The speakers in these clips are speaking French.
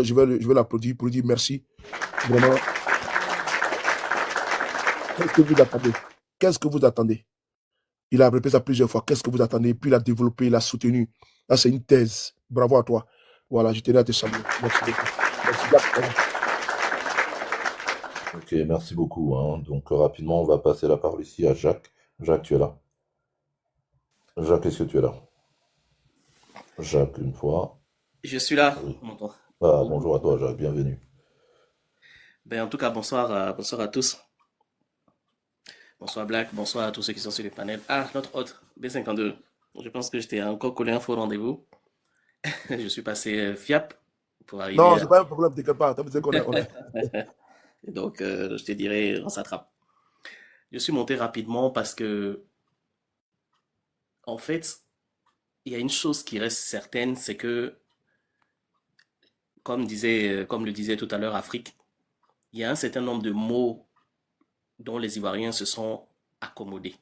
Je vais l'applaudir pour lui dire merci. Vraiment, qu'est-ce que vous attendez? Qu'est-ce que vous attendez? Il a répété ça plusieurs fois. Qu'est-ce que vous attendez? Puis il a développé, il a soutenu. Là, c'est une thèse. Bravo à toi. Voilà, je tenais à te saluer. Merci beaucoup. Merci, Jacques. Ok, merci beaucoup, hein. Donc rapidement, on va passer la parole ici à Jacques. Jacques, tu es là? Jacques, est-ce que tu es là? Jacques, une fois. Je suis là. Oui. Bon. Ah, bonjour à toi, Jacques, bienvenue. Ben, en tout cas, bonsoir, bonsoir à tous. Bonsoir Black, bonsoir à tous ceux qui sont sur le panel. Ah, notre hôte, B52. Je pense que j'étais encore collé un faux rendez-vous. Je suis passé FIAP pour Non, arriver c'est pas un problème, t'inquiète pas. T'as dit qu'on est, on est. Et donc, je te dirais, on s'attrape. Je suis monté rapidement parce que, en fait, il y a une chose qui reste certaine, c'est que, comme le disait tout à l'heure Afrique, il y a un certain nombre de mots dont les Ivoiriens se sont accommodés.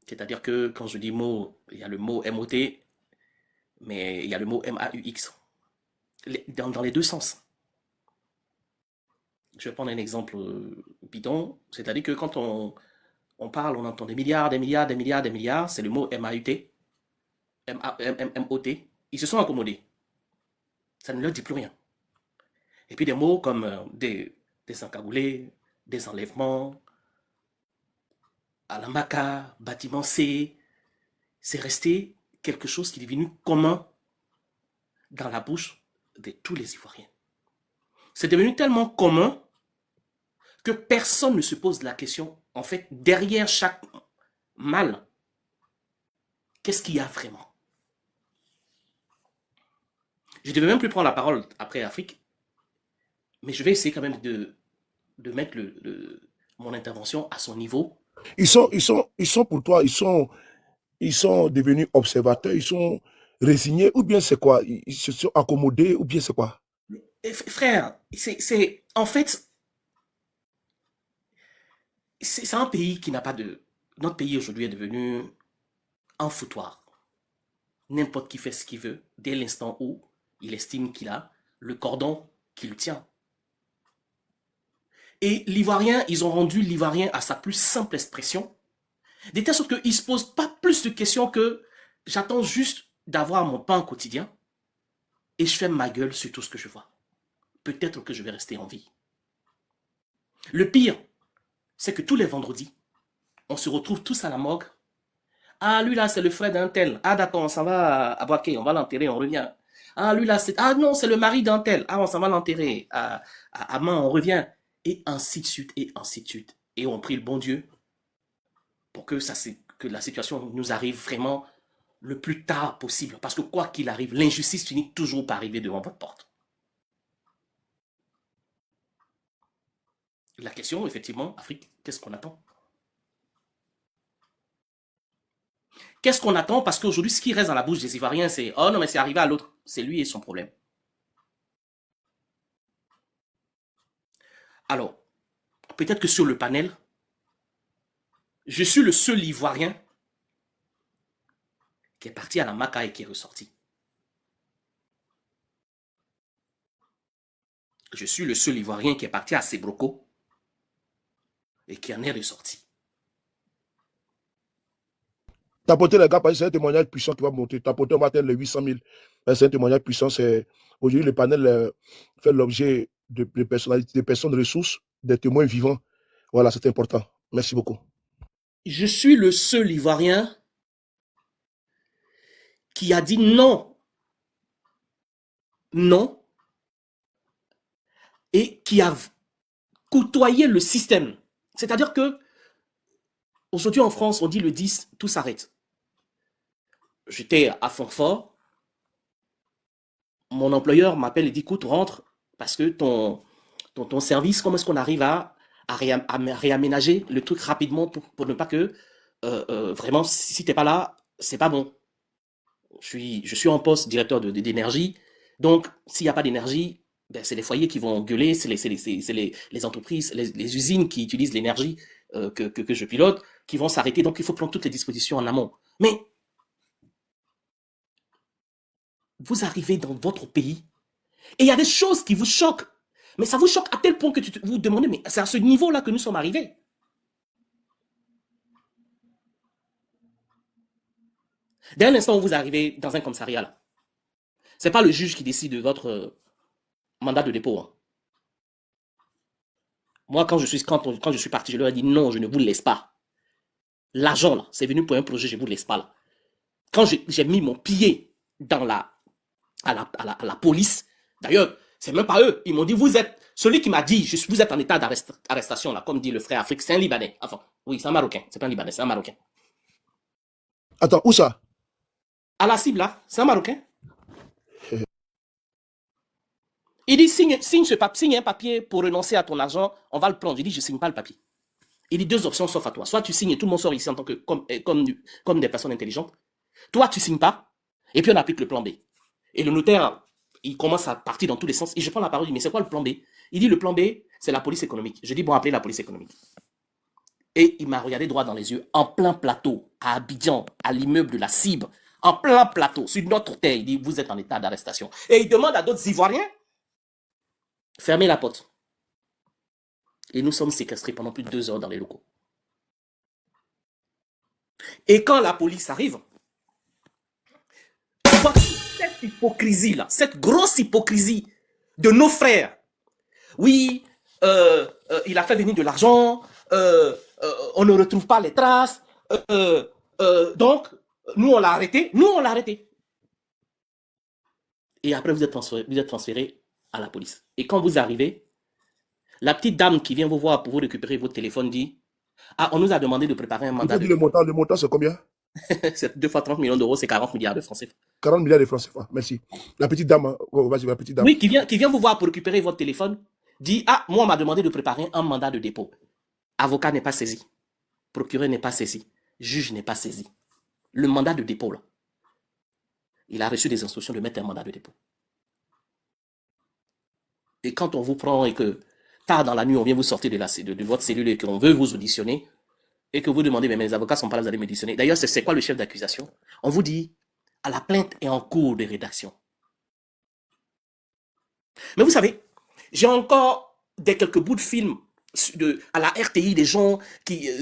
C'est-à-dire que quand je dis mot, il y a le mot MOT, mais il y a le mot MAUX. Dans les deux sens. Je vais prendre un exemple bidon. C'est-à-dire que quand on parle, on entend des milliards, des milliards, des milliards, des milliards. C'est le mot MAUT, MOT. Ils se sont accommodés. Ça ne leur dit plus rien. Et puis des mots comme des encagoulés, des enlèvements, Alamaka, bâtiment C, c'est resté quelque chose qui est devenu commun dans la bouche de tous les Ivoiriens. C'est devenu tellement commun que personne ne se pose la question, en fait, derrière chaque mal, qu'est-ce qu'il y a vraiment? Je ne devais même plus prendre la parole après Afrique, mais je vais essayer quand même de mettre mon intervention à son niveau. Ils sont pour toi, ils sont devenus observateurs, ils sont résignés, ou bien c'est quoi? Ils se sont accommodés, ou bien c'est quoi? Et frère, en fait, c'est un pays qui n'a pas de... Notre pays aujourd'hui est devenu un foutoir. N'importe qui fait ce qu'il veut, dès l'instant où il estime qu'il a le cordon qui le tient. Et l'Ivoirien, ils ont rendu l'Ivoirien à sa plus simple expression, de telle sorte qu'ils ne se posent pas plus de questions que j'attends juste d'avoir mon pain quotidien et je fais ma gueule sur tout ce que je vois. Peut-être que je vais rester en vie. Le pire, c'est que tous les vendredis, on se retrouve tous à la morgue. Ah, lui là, c'est le frère d'un tel. Ah, d'accord, on s'en va à Boaké, on va l'enterrer, on revient. Ah, lui là, c'est. Ah, non, c'est le mari d'un tel. Ah, on s'en va l'enterrer. À Main, on revient. Et ainsi de suite, et ainsi de suite. Et on prie le bon Dieu pour que la situation nous arrive vraiment le plus tard possible. Parce que quoi qu'il arrive, l'injustice finit toujours par arriver devant votre porte. La question, effectivement, Afrique, qu'est-ce qu'on attend? Qu'est-ce qu'on attend? Parce qu'aujourd'hui, ce qui reste dans la bouche des Ivoiriens, c'est oh non, mais c'est arrivé à l'autre. C'est lui et son problème. Alors, peut-être que sur le panel, je suis le seul Ivoirien qui est parti à la Maca et qui est ressorti. Je suis le seul Ivoirien qui est parti à Sebroko et qui en est ressorti. Tapoter les gars, parce que c'est un témoignage puissant qui va monter. Tapoter, on va atteindre les 800 000. C'est un témoignage puissant. Aujourd'hui, le panel fait l'objet de personnalités, de personnes de ressources, des témoins vivants. Voilà, c'est important. Merci beaucoup. Je suis le seul Ivoirien qui a dit non, non, et qui a côtoyé le système. C'est-à-dire que aujourd'hui en France, on dit le 10, tout s'arrête. J'étais à Francfort, mon employeur m'appelle et dit écoute, rentre parce que ton service, comment est-ce qu'on arrive à réaménager le truc rapidement pour ne pas que vraiment, si t'es pas là, c'est pas bon. Je suis en poste directeur d'énergie, donc s'il n'y a pas d'énergie, ben, c'est les foyers qui vont gueuler, c'est les entreprises, les usines qui utilisent l'énergie que je pilote, qui vont s'arrêter, donc il faut prendre toutes les dispositions en amont. Mais vous arrivez dans votre pays Et il y a des choses qui vous choquent. Mais ça vous choque à tel point que vous vous demandez, mais c'est à ce niveau-là que nous sommes arrivés. Dès l'instant où vous arrivez dans un commissariat, là, ce n'est pas le juge qui décide de votre mandat de dépôt. Hein. Moi, quand je suis parti, je leur ai dit non, je ne vous laisse pas. L'argent, là, c'est venu pour un projet, je ne vous laisse pas là. Quand j'ai mis mon pied dans à la police, d'ailleurs, c'est même pas eux. Ils m'ont dit, vous êtes, celui qui m'a dit, vous êtes en état d'arrestation, là, comme dit le frère Afrique, c'est un Libanais. Enfin, oui, c'est un Marocain. C'est pas un Libanais, c'est un Marocain. Attends, où ça? À la cible, là, c'est un Marocain. Il dit, signe un papier pour renoncer à ton argent, on va le prendre. Je dis, je ne signe pas le papier. Il dit, deux options s'offrent à toi. Soit tu signes et tout le monde sort ici en tant que, comme des personnes intelligentes. Toi, tu ne signes pas, et puis on applique le plan B. Et le notaire, il commence à partir dans tous les sens. Et je prends la parole, je dis, mais c'est quoi le plan B? Il dit, le plan B, c'est la police économique. Je dis, bon, appelez la police économique. Et il m'a regardé droit dans les yeux, en plein plateau, à Abidjan, à l'immeuble de la Cible, en plein plateau, sur notre terre. Il dit, vous êtes en état d'arrestation. Et il demande à d'autres Ivoiriens, fermez la porte. Et nous sommes séquestrés pendant plus de 2 heures dans les locaux. Et quand la police arrive, tu vois cette hypocrisie-là, cette grosse hypocrisie de nos frères. Oui, il a fait venir de l'argent, on ne retrouve pas les traces, donc nous on l'a arrêté, Et après vous êtes transféré à la police. Et quand vous arrivez, la petite dame qui vient vous voir pour vous récupérer votre téléphone dit, ah, on nous a demandé de préparer un Il mandat faut de... dire le montant c'est combien? C'est 2 fois 30 millions d'euros, c'est 40 milliards de francs CFA. 40 milliards de francs CFA, merci. La petite dame, hein. Oh, vas-y, la petite dame. Oui, qui vient vous voir pour récupérer votre téléphone, dit, ah, moi on m'a demandé de préparer un mandat de dépôt. Avocat n'est pas saisi, procureur n'est pas saisi, juge n'est pas saisi. Le mandat de dépôt, là, il a reçu des instructions de mettre un mandat de dépôt. Et quand on vous prend et que tard dans la nuit, on vient vous sortir de votre cellule et qu'on veut vous auditionner, et que vous demandez, mais mes avocats ne sont pas là, vous allez m'auditionner. D'ailleurs, c'est quoi le chef d'accusation? On vous dit, à la plainte est en cours de rédaction. Mais vous savez, j'ai encore quelques bouts de films à la RTI, des gens,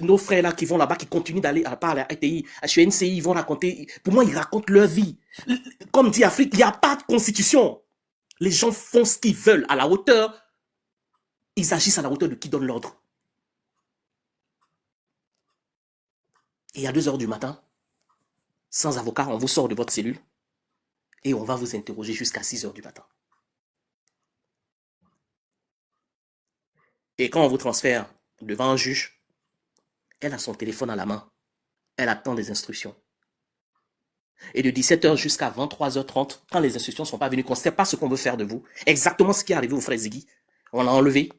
nos frères là qui vont là-bas, qui continuent d'aller à la RTI, chez NCI, ils vont raconter, pour moi, ils racontent leur vie. Comme dit Afrique, il n'y a pas de constitution. Les gens font ce qu'ils veulent à la hauteur, ils agissent à la hauteur de qui donne l'ordre. Et à 2 heures du matin, sans avocat, on vous sort de votre cellule et on va vous interroger jusqu'à 6 heures du matin. Et quand on vous transfère devant un juge, elle a son téléphone à la main. Elle attend des instructions. Et de 17h jusqu'à 23h30, quand les instructions ne sont pas venues, qu'on ne sait pas ce qu'on veut faire de vous, exactement ce qui est arrivé au frère Ziggy, on l'a enlevé,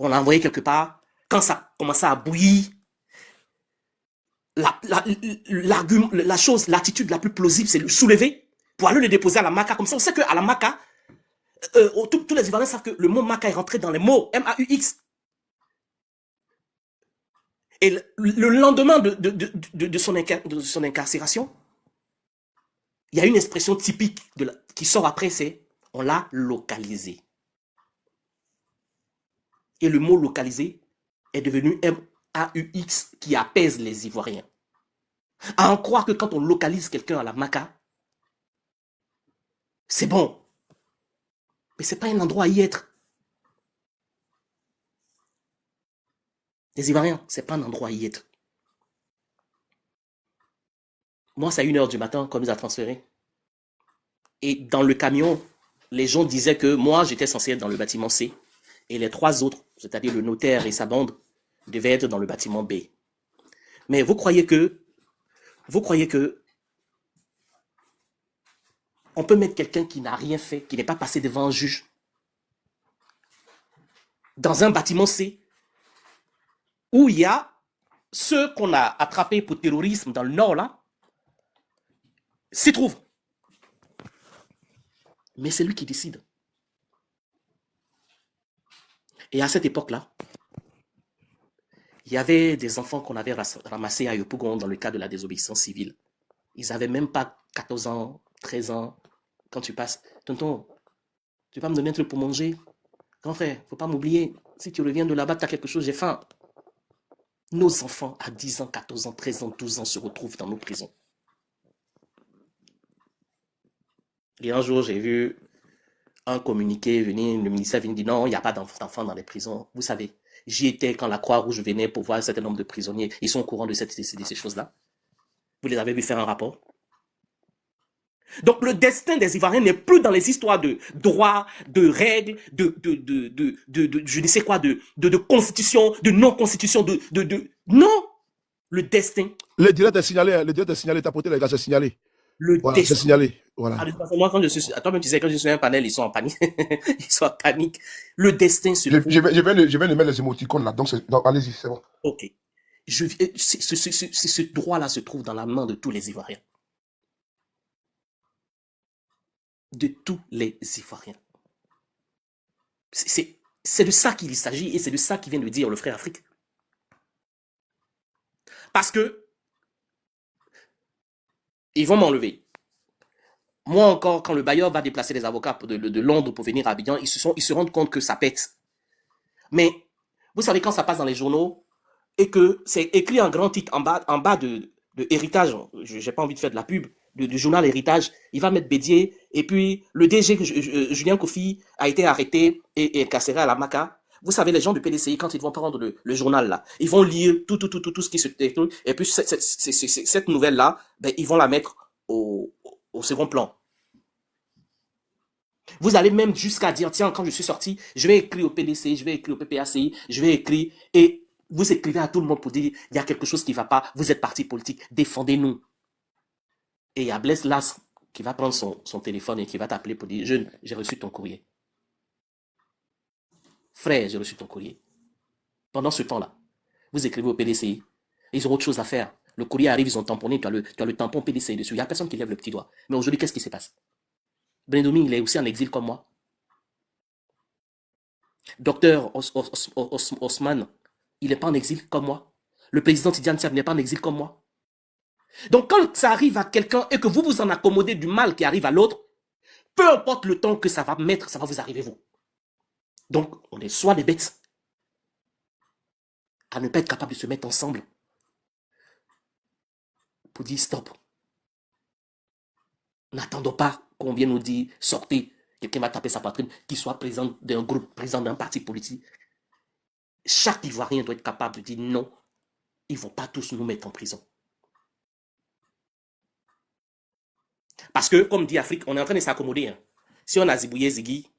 on l'a envoyé quelque part. Quand ça commençait à bouillir, l'attitude la plus plausible, c'est le soulever pour aller le déposer à la MACA. Comme ça, on sait qu'à la MACA, tous les Ivoiriens savent que le mot MACA est rentré dans les mots M-A-U-X. Et le lendemain de son incarcération, il y a une expression typique qui sort après, c'est on l'a localisé. Et le mot localisé est devenu M-A-U-X qui apaise les Ivoiriens. À en croire que quand on localise quelqu'un à la MACA, c'est bon. Mais ce n'est pas un endroit à y être. Les Ivoiriens, ce n'est pas un endroit à y être. Moi, c'est à 1h du matin qu'on nous a transférés. Et dans le camion, les gens disaient que moi, j'étais censé être dans le bâtiment C. Et les 3 autres, c'est-à-dire le notaire et sa bande, devaient être dans le bâtiment B. Mais vous croyez que on peut mettre quelqu'un qui n'a rien fait, qui n'est pas passé devant un juge, dans un bâtiment C, où il y a ceux qu'on a attrapés pour terrorisme dans le nord, là, s'y trouvent. Mais c'est lui qui décide. Et à cette époque-là, il y avait des enfants qu'on avait ramassés à Yopougon dans le cadre de la désobéissance civile. Ils n'avaient même pas 14 ans, 13 ans. Quand tu passes, tonton, Tu vas me donner un truc pour manger? Grand frère, faut pas m'oublier. Si tu reviens de là-bas, tu as quelque chose, j'ai faim. Nos enfants à 10 ans, 14 ans, 13 ans, 12 ans se retrouvent dans nos prisons. Et un jour, j'ai vu un communiqué venir, le ministère vient dire non, il n'y a pas d'enfants dans les prisons. Vous savez, j'y étais quand la Croix-Rouge venait pour voir un certain nombre de prisonniers. Ils sont au courant de ces choses-là. Vous les avez vu faire un rapport? Donc le destin des Ivoiriens n'est plus dans les histoires de droit, de règles, je ne sais quoi, de constitution, de non-constitution, Non! Le destin. Le direct est signalé, hein, le direct est signalé, tapoter les gars, c'est signalé. Le Voilà, c'est destin. signalé. Voilà. Moi, quand je suis, toi-même, tu sais, quand je suis un panel, ils sont en panique. Ils sont en panique. Le destin se Je trouve. viens de mettre les émoticônes là, donc allez-y, c'est bon. Ok. Ce droit-là se trouve dans la main de tous les Ivoiriens. De tous les Ivoiriens. C'est de ça qu'il s'agit et c'est de ça qu'il vient de dire le frère Afrique. Parce que ils vont m'enlever. Moi encore, quand le bailleur va déplacer les avocats de Londres pour venir à Abidjan, ils se rendent compte que ça pète. Mais vous savez, quand ça passe dans les journaux et que c'est écrit en grand titre en bas de Héritage, je n'ai pas envie de faire de la pub, du journal Héritage, il va mettre Bédier, et puis le DG Julien Kofi a été arrêté et incarcéré à la Maca. Vous savez, les gens du PDCI, quand ils vont prendre le journal là, ils vont lire tout ce qui se déroule, et puis cette nouvelle-là, ben, ils vont la mettre au second plan. Vous allez même jusqu'à dire, tiens, quand je suis sorti, je vais écrire au PDC, je vais écrire au PPACI, je vais écrire, et vous écrivez à tout le monde pour dire, il y a quelque chose qui ne va pas, vous êtes parti politique, défendez-nous. Et il y a Blaise Las qui va prendre son téléphone et qui va t'appeler pour dire, jeune, j'ai reçu ton courrier. Frère, j'ai reçu ton courrier. Pendant ce temps-là, vous écrivez au PDCI, ils ont autre chose à faire. Le courrier arrive, ils ont tamponné, tu as le tampon PDCI dessus. Il n'y a personne qui lève le petit doigt. Mais aujourd'hui, qu'est-ce qui se passe? Brendomi, il est aussi en exil comme moi. Docteur Osman, il n'est pas en exil comme moi. Le président Tidiane Tiab n'est pas en exil comme moi. Donc quand ça arrive à quelqu'un et que vous vous en accommodez du mal qui arrive à l'autre, peu importe le temps que ça va mettre, ça va vous arriver vous. Donc on est soit des bêtes à ne pas être capable de se mettre ensemble pour dire stop. N'attendons pas qu'on vienne nous dire sortez, quelqu'un va taper sa poitrine, qu'il soit président d'un groupe, président d'un parti politique. Chaque Ivoirien doit être capable de dire non, ils ne vont pas tous nous mettre en prison. Parce que, comme dit Afrique, on est en train de s'accommoder. Hein. Si on a zibouillé Ziggy,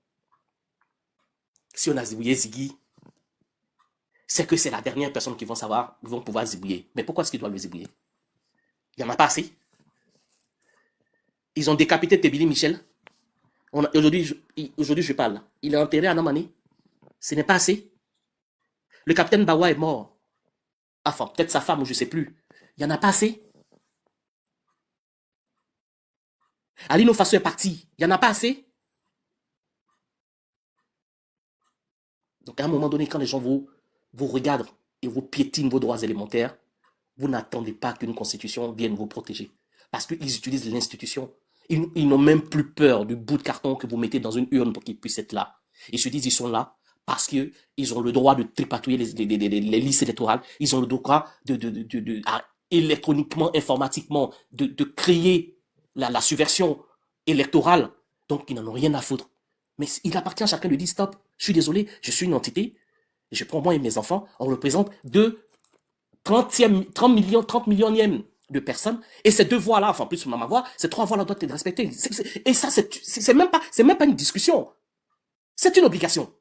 c'est que c'est la dernière personne qui vont savoir, qui vont pouvoir zibouiller. Mais pourquoi est-ce qu'ils doivent le zibouiller? Il n'y en a pas assez. Ils ont décapité Tébili Michel. Aujourd'hui, je parle. Il est enterré à Namani. Ce n'est pas assez. Le capitaine Bawa est mort. Enfin, peut-être sa femme ou je ne sais plus. Il n'y en a pas assez. Alino Faso est parti. Il n'y en a pas assez. Donc à un moment donné, quand les gens vous regardent et vous piétinent vos droits élémentaires, vous n'attendez pas qu'une constitution vienne vous protéger. Parce qu'ils utilisent l'institution. Ils n'ont même plus peur du bout de carton que vous mettez dans une urne pour qu'ils puissent être là. Ils se disent qu'ils sont là parce qu'ils ont le droit de tripatouiller les listes électorales. Ils ont le droit électroniquement, informatiquement, de créer la subversion électorale. Donc ils n'en ont rien à foutre. Mais il appartient à chacun de dire stop, je suis désolé, je suis une entité, je prends moi et mes enfants, on représente 30 millionième de personnes, et ces deux voix-là, enfin plus ma voix, ces trois voix-là doivent être respectées. Et ça, c'est même pas une discussion. C'est une obligation.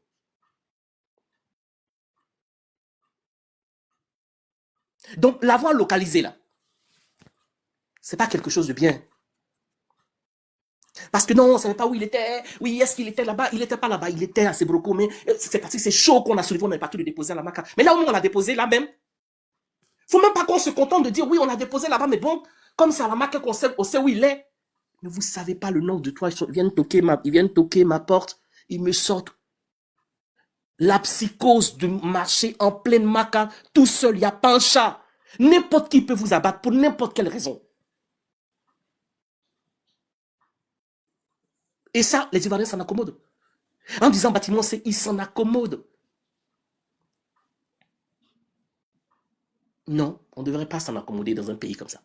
Donc la voix localisée là, c'est pas quelque chose de bien. Parce que non, on ne savait pas où il était. Oui, est-ce qu'il était là-bas? Il n'était pas là-bas, il était à Sebroko, mais c'est parce que c'est chaud qu'on a soulevé, on est parti le déposer à la Maca. Mais là où on l'a déposé, là même, faut même pas qu'on se contente de dire oui, on l'a déposé là-bas, mais bon, comme c'est à la Maca qu'on sait, on sait où il est. Mais vous ne savez pas le nom de toi, ils viennent toquer ma porte, ils me sortent. La psychose de marcher en pleine Maca, tout seul, il n'y a pas un chat. N'importe qui peut vous abattre pour n'importe quelle raison. Et ça, les Ivoiriens s'en accommodent. En disant bâtiment C, il s'en accommode. Non, on ne devrait pas s'en accommoder dans un pays comme ça.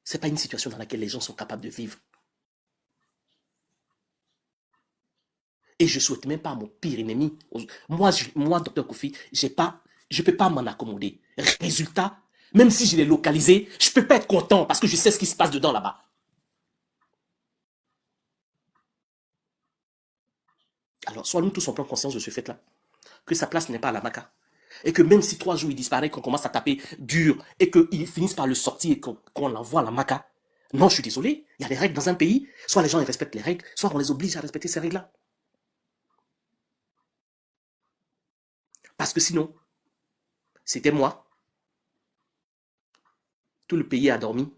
Ce n'est pas une situation dans laquelle les gens sont capables de vivre. Et je ne souhaite même pas à mon pire ennemi. Moi, docteur Kofi, je ne peux pas m'en accommoder. Résultat, même si je l'ai localisé, je ne peux pas être content parce que je sais ce qui se passe dedans là-bas. Alors, soit nous tous en prenons conscience de ce fait-là, que sa place n'est pas à la Maca. Et que même si 3 jours il disparaît, qu'on commence à taper dur et qu'ils finissent par le sortir et qu'on l'envoie à la Maca. Non, je suis désolé, il y a des règles dans un pays. Soit les gens ils respectent les règles, soit on les oblige à respecter ces règles-là. Parce que sinon, c'était moi. Tout le pays a dormi.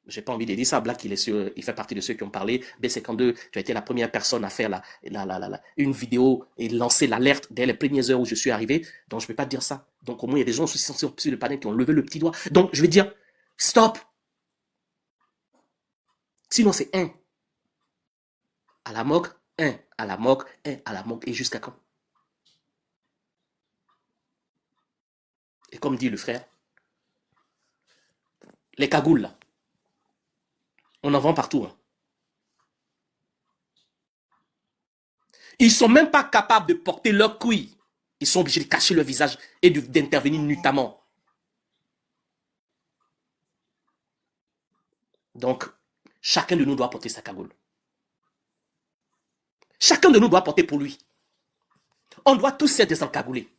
J'ai pas envie de dire ça. Black, il fait partie de ceux qui ont parlé. B52, tu as été la première personne à faire une vidéo et lancer l'alerte dès les premières heures où je suis arrivé. Donc, je ne peux pas dire ça. Donc, au moins, il y a des gens aussi sur le panel qui ont levé le petit doigt. Donc, je vais dire, stop. Sinon, c'est 1 à la moque, 1 à la moque, 1 à la moque. Et jusqu'à quand? Et comme dit le frère, les cagoules, là, on en vend partout. Hein. Ils ne sont même pas capables de porter leur couille. Ils sont obligés de cacher leur visage et d'intervenir nuitamment. Donc, chacun de nous doit porter sa cagoule. Chacun de nous doit porter pour lui. On doit tous être désencagoulés.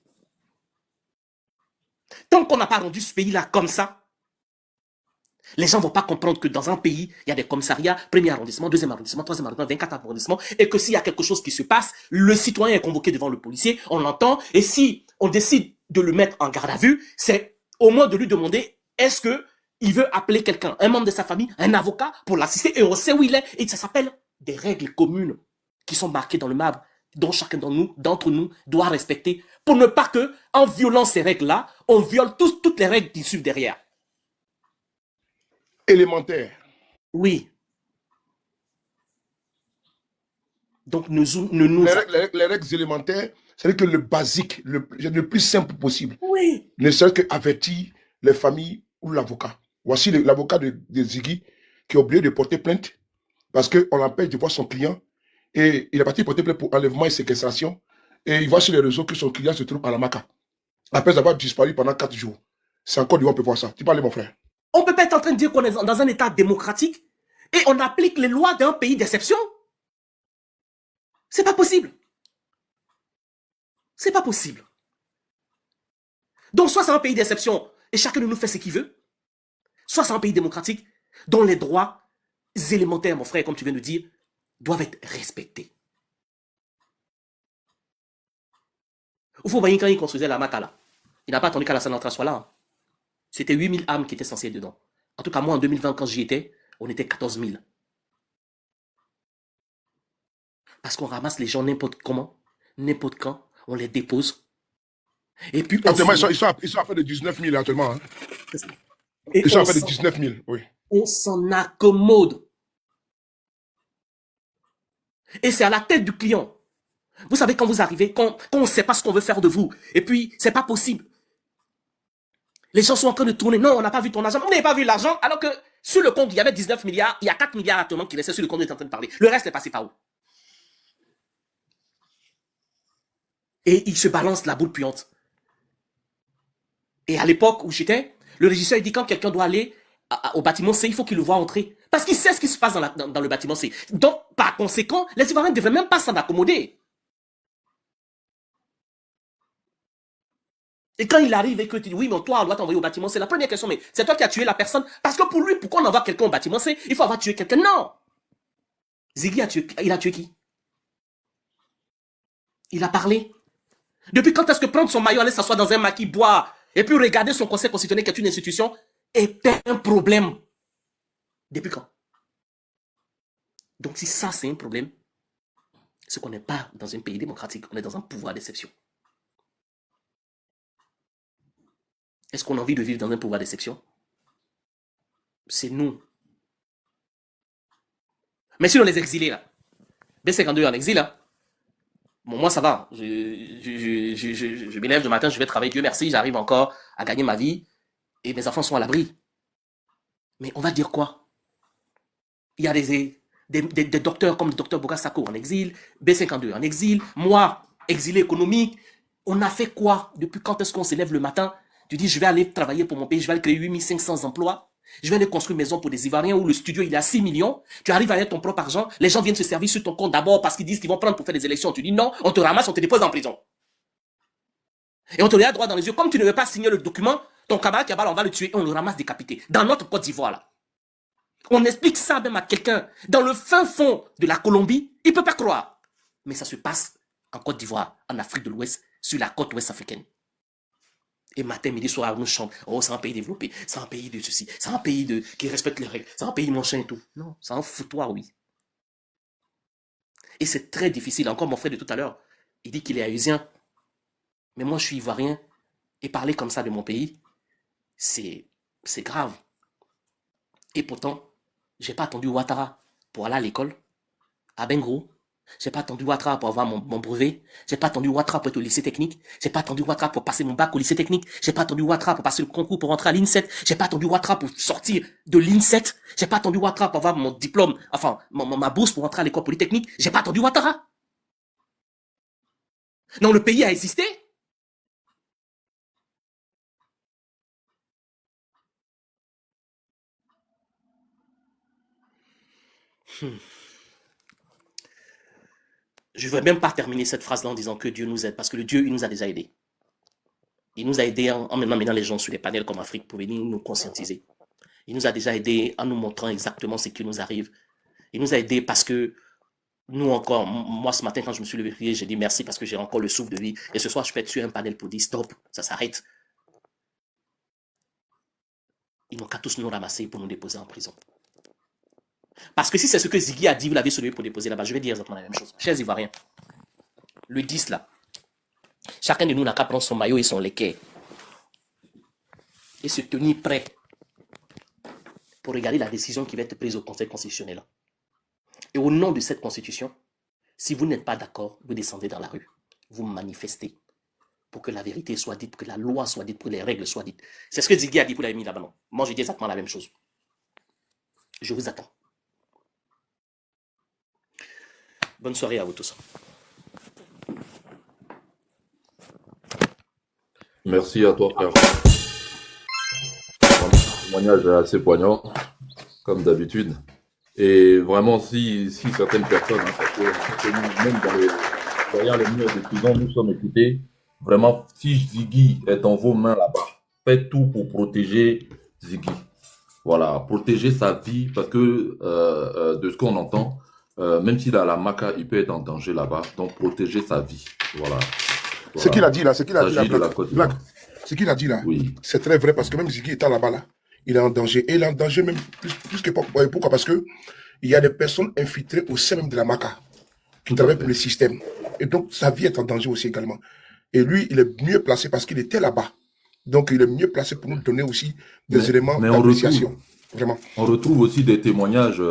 Tant qu'on n'a pas rendu ce pays-là comme ça, les gens ne vont pas comprendre que dans un pays, il y a des commissariats, 1er arrondissement, 2e arrondissement, 3e arrondissement, 24 arrondissement, et que s'il y a quelque chose qui se passe, le citoyen est convoqué devant le policier, on l'entend, et si on décide de le mettre en garde à vue, c'est au moins de lui demander, est-ce qu'il veut appeler quelqu'un, un membre de sa famille, un avocat, pour l'assister, et on sait où il est, et ça s'appelle des règles communes qui sont marquées dans le marbre, dont chacun d'entre nous doit respecter, pour ne pas que, en violant ces règles-là, on viole toutes les règles qui suivent derrière. Élémentaire. Oui. Donc, Les règles élémentaires, c'est que le basique, le plus simple possible. Oui. Ne serait qu'avertir les familles ou l'avocat. Voici l'avocat de Ziggy qui a oublié de porter plainte parce qu'on l'empêche de voir son client et il est parti porter plainte pour enlèvement et séquestration et il voit sur les réseaux que son client se trouve à la Maca après avoir disparu pendant 4 jours. C'est encore du on peut voir ça. Tu parles, mon frère. On ne peut pas être en train de dire qu'on est dans un état démocratique et on applique les lois d'un pays d'exception. C'est pas possible. C'est pas possible. Donc, soit c'est un pays d'exception et chacun de nous fait ce qu'il veut, soit c'est un pays démocratique dont les droits élémentaires, mon frère, comme tu viens de dire, doivent être respectés. Vous voyez, quand il construisait la Maca, là, il n'a pas attendu qu'à la Sanatra soit là. Hein. C'était 8000 âmes qui étaient censées être dedans. En tout cas, moi, en 2020, quand j'y étais, on était 14 000. Parce qu'on ramasse les gens n'importe comment, n'importe quand, on les dépose. Et puis, actuellement, ils sont à peu de 19 000 actuellement. Hein. Ils sont à peu de 19 000, oui. On s'en accommode. Et c'est à la tête du client. Vous savez, quand vous arrivez, quand on ne sait pas ce qu'on veut faire de vous, et puis, c'est pas possible. Les gens sont en train de tourner. Non, on n'a pas vu ton argent. Vous n'avez pas vu l'argent, alors que sur le compte, il y avait 19 milliards. Il y a 4 milliards actuellement qui restaient sur le compte, on est en train de parler. Le reste est passé par où? Et il se balance la boule puante. Et à l'époque où j'étais, le régisseur dit quand quelqu'un doit aller au bâtiment C, il faut qu'il le voit entrer. Parce qu'il sait ce qui se passe dans le bâtiment C. Donc, par conséquent, les Ivoiriens ne devraient même pas s'en accommoder. Et quand il arrive et que tu dis, oui, mais toi, on doit t'envoyer au bâtiment C, la première question, mais c'est toi qui as tué la personne. Parce que pour lui, pourquoi on envoie quelqu'un au bâtiment C? Il faut avoir tué quelqu'un. Non! Ziggy il a tué qui? Il a parlé. Depuis quand est-ce que prendre son maillot, aller s'asseoir dans un maquis, boire, et puis regarder son conseil constitutionnel qui est une institution, est un problème? Depuis quand? Donc si ça c'est un problème, c'est qu'on n'est pas dans un pays démocratique, on est dans un pouvoir d'exception. Est-ce qu'on a envie de vivre dans un pouvoir d'exception? C'est nous. Mais sinon les exilés là, B52 en exil là, Bon, moi, ça va. Je m'élève le matin, je vais travailler, Dieu merci, j'arrive encore à gagner ma vie et mes enfants sont à l'abri. Mais on va dire quoi? Il y a des docteurs comme le docteur Bogassako en exil, B52 en exil, moi, exilé économique. On a fait quoi? Depuis quand est-ce qu'on s'élève le matin? Tu dis, je vais aller travailler pour mon pays, je vais aller créer 8500 emplois. Je vais aller construire une maison pour des Ivoiriens où le studio il est à 6 millions. Tu arrives avec ton propre argent. Les gens viennent se servir sur ton compte d'abord parce qu'ils disent qu'ils vont prendre pour faire des élections. Tu dis non, on te ramasse, on te dépose en prison. Et on te regarde droit dans les yeux. Comme tu ne veux pas signer le document, ton camarade qui a balle, on va le tuer et on le ramasse décapité. Dans notre Côte d'Ivoire là. On explique ça même à quelqu'un dans le fin fond de la Colombie. Il ne peut pas croire. Mais ça se passe en Côte d'Ivoire, en Afrique de l'Ouest, sur la côte ouest africaine. Et matin, midi, soir, on nous chante. Oh, c'est un pays développé. C'est un pays de ceci. C'est un pays qui respecte les règles. C'est un pays machin et tout. Non, c'est un foutoir, oui. Et c'est très difficile. Encore mon frère de tout à l'heure, il dit qu'il est haïtien. Mais moi, je suis ivoirien. Et parler comme ça de mon pays, c'est grave. Et pourtant, j'ai pas attendu Ouattara pour aller à l'école, à Bengro. J'ai pas attendu Ouattara pour avoir mon brevet. J'ai pas attendu Ouattara pour être au lycée technique. J'ai pas attendu Ouattara pour passer mon bac au lycée technique. J'ai pas attendu Ouattara pour passer le concours pour rentrer à l'INSET. J'ai pas attendu Ouattara pour sortir de l'INSET. J'ai pas attendu Ouattara pour avoir mon diplôme, enfin, ma bourse pour rentrer à l'école polytechnique. J'ai pas attendu Ouattara. Non, le pays a existé. Je ne vais même pas terminer cette phrase-là en disant que Dieu nous aide, parce que le Dieu, il nous a déjà aidés. Il nous a aidés en menant les gens sur les panels comme Afrique pour venir nous conscientiser. Il nous a déjà aidés en nous montrant exactement ce qui nous arrive. Il nous a aidés parce que nous encore, moi ce matin quand je me suis levé, j'ai dit merci parce que j'ai encore le souffle de vie. Et ce soir, je peux être sur un panel pour dire stop, ça s'arrête. Ils n'ont qu'à tous nous ramasser pour nous déposer en prison. Parce que si c'est ce que Ziggy a dit, vous l'avez soulevé pour déposer là-bas, je vais dire exactement la même chose. Chers Ivoiriens, le 10 là, chacun de nous n'a qu'à prendre son maillot et son léquet et se tenir prêt pour regarder la décision qui va être prise au Conseil constitutionnel. Et au nom de cette constitution, si vous n'êtes pas d'accord, vous descendez dans la rue. Vous manifestez pour que la vérité soit dite, que la loi soit dite, pour que les règles soient dites. C'est ce que Ziggy a dit pour la mis là-bas. Non. Moi, je dis exactement la même chose. Je vous attends. Bonne soirée à vous tous. Merci à toi, frère. Un témoignage assez poignant, comme d'habitude. Et vraiment, si certaines personnes, parce que même derrière les murs de prison, nous sommes écoutés. Vraiment, si Ziggy est dans vos mains là-bas, faites tout pour protéger Ziggy. Voilà, protéger sa vie, parce que de ce qu'on entend, même s'il a la maca, il peut être en danger là-bas. Donc, protéger sa vie. Voilà. Ce qu'il a dit là, ce qu'il a dit là, Black. Ce qu'il a dit là, Oui. c'est très vrai parce que même Ziggy étant là-bas là, il est en danger. Et il est en danger même plus que pourquoi? Parce que il y a des personnes infiltrées au sein même de la maca qui travaillent pour le système. Et donc, sa vie est en danger aussi également. Et lui, il est mieux placé parce qu'il était là-bas. Donc, il est mieux placé pour nous donner aussi des éléments d'appréciation. Vraiment. On retrouve aussi des témoignages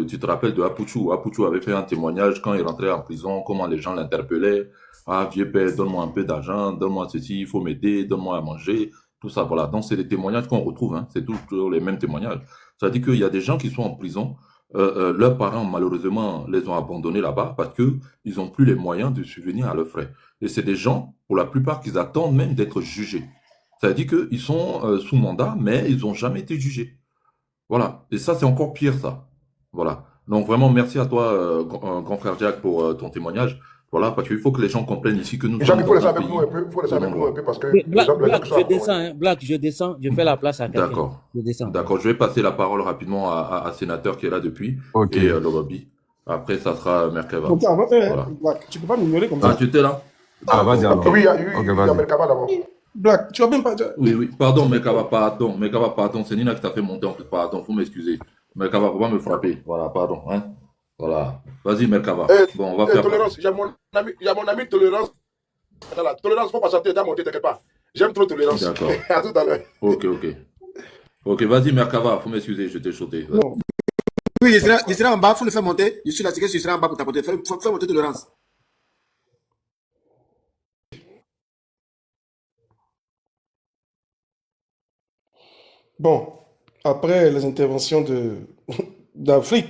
tu te rappelles de Apuchu. Apuchu avait fait un témoignage quand il rentrait en prison, comment les gens l'interpellaient. Ah, vieux père, donne-moi un peu d'argent, donne-moi ceci, il faut m'aider, donne-moi à manger, tout ça, voilà. Donc, c'est des témoignages qu'on retrouve, hein. C'est toujours les mêmes témoignages. Ça dit qu'il y a des gens qui sont en prison, leurs parents, malheureusement, les ont abandonnés là-bas parce que ils n'ont plus les moyens de subvenir à leurs frais. Et c'est des gens, pour la plupart, qui attendent même d'être jugés. Ça veut dire qu'ils sont sous mandat, mais ils n'ont jamais été jugés. Voilà. Et ça, c'est encore pire, ça. Voilà. Donc, vraiment, merci à toi, grand frère Jack, pour ton témoignage. Voilà, parce qu'il faut que les gens comprennent ici que nous sommes. Il faut laisser avec nous un peu. Il faut laisser avec nous un peu parce que. Black, je descends, hein. Black, je descends, je fais la place à quelqu'un. D'accord. Je descends. D'accord. Je vais passer la parole rapidement à Sénateur qui est là depuis. Ok. Et le lobby. Après, ça sera Merkava. Donc, Voilà. Black, tu peux pas m'ignorer comme Ah, ça. tu étais là? Ah, vas-y alors. Oui, il y a vas-y. Merkava d'abord. Black, tu vas même pas. Oui. Pardon, Merkava, pardon. Merkava, pardon. C'est Nina qui t'a fait monter en fait. Pardon, faut m'excuser. Merkava, faut pas me frapper. Voilà, pardon. Hein? Voilà. Vas-y, Merkava. Bon, on va faire. Tolérance, il y a mon ami Tolérance. Attends là, Tolérance, faut pas sortir, t'as monté, t'inquiète pas. J'aime trop Tolérance. D'accord. À tout à l'heure. Ok, vas-y, Merkava, faut m'excuser, je t'ai sauté. Non. Oui, je serai en bas, il faut le faire monter. Je suis là, c'est que je serai en bas pour tapoter. Fais monter Tolérance. Bon, après les interventions d'Afrique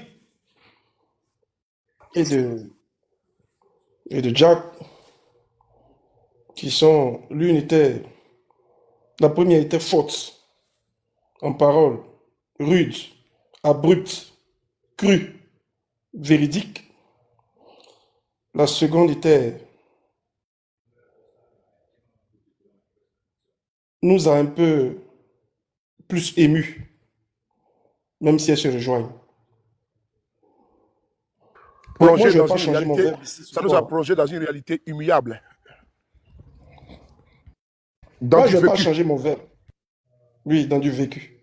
et de Jack, qui sont, la première était forte en parole, rude, abrupte, crue, véridique. La seconde nous a un peu plus émus, même si elles se rejoignent. Donc, moi, Plongé je ne dans vais pas une changer mon réalité, verbe ici ce ça nous a soir. plongé dans une réalité humiliable, dans Moi, du je ne vais pas vécu. changer mon verbe. Oui, dans du vécu.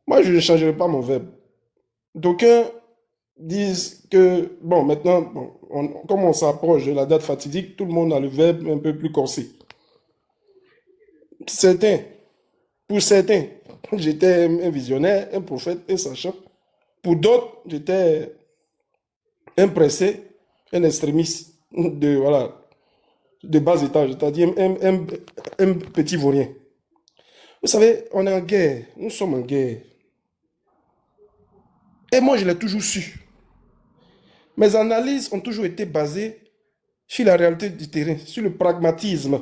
Moi, je ne changerai pas mon verbe. D'aucuns disent que, bon, maintenant, bon, comme on s'approche de la date fatidique, tout le monde a le verbe un peu plus corsé. Certains, pour certains, j'étais un visionnaire, un prophète, un sachant. Pour d'autres, j'étais un pressé, un extrémiste voilà, de bas étage, c'est-à-dire un petit vaurien. Vous savez, on est en guerre, nous sommes en guerre. Et moi, je l'ai toujours su. Mes analyses ont toujours été basées sur la réalité du terrain, sur le pragmatisme,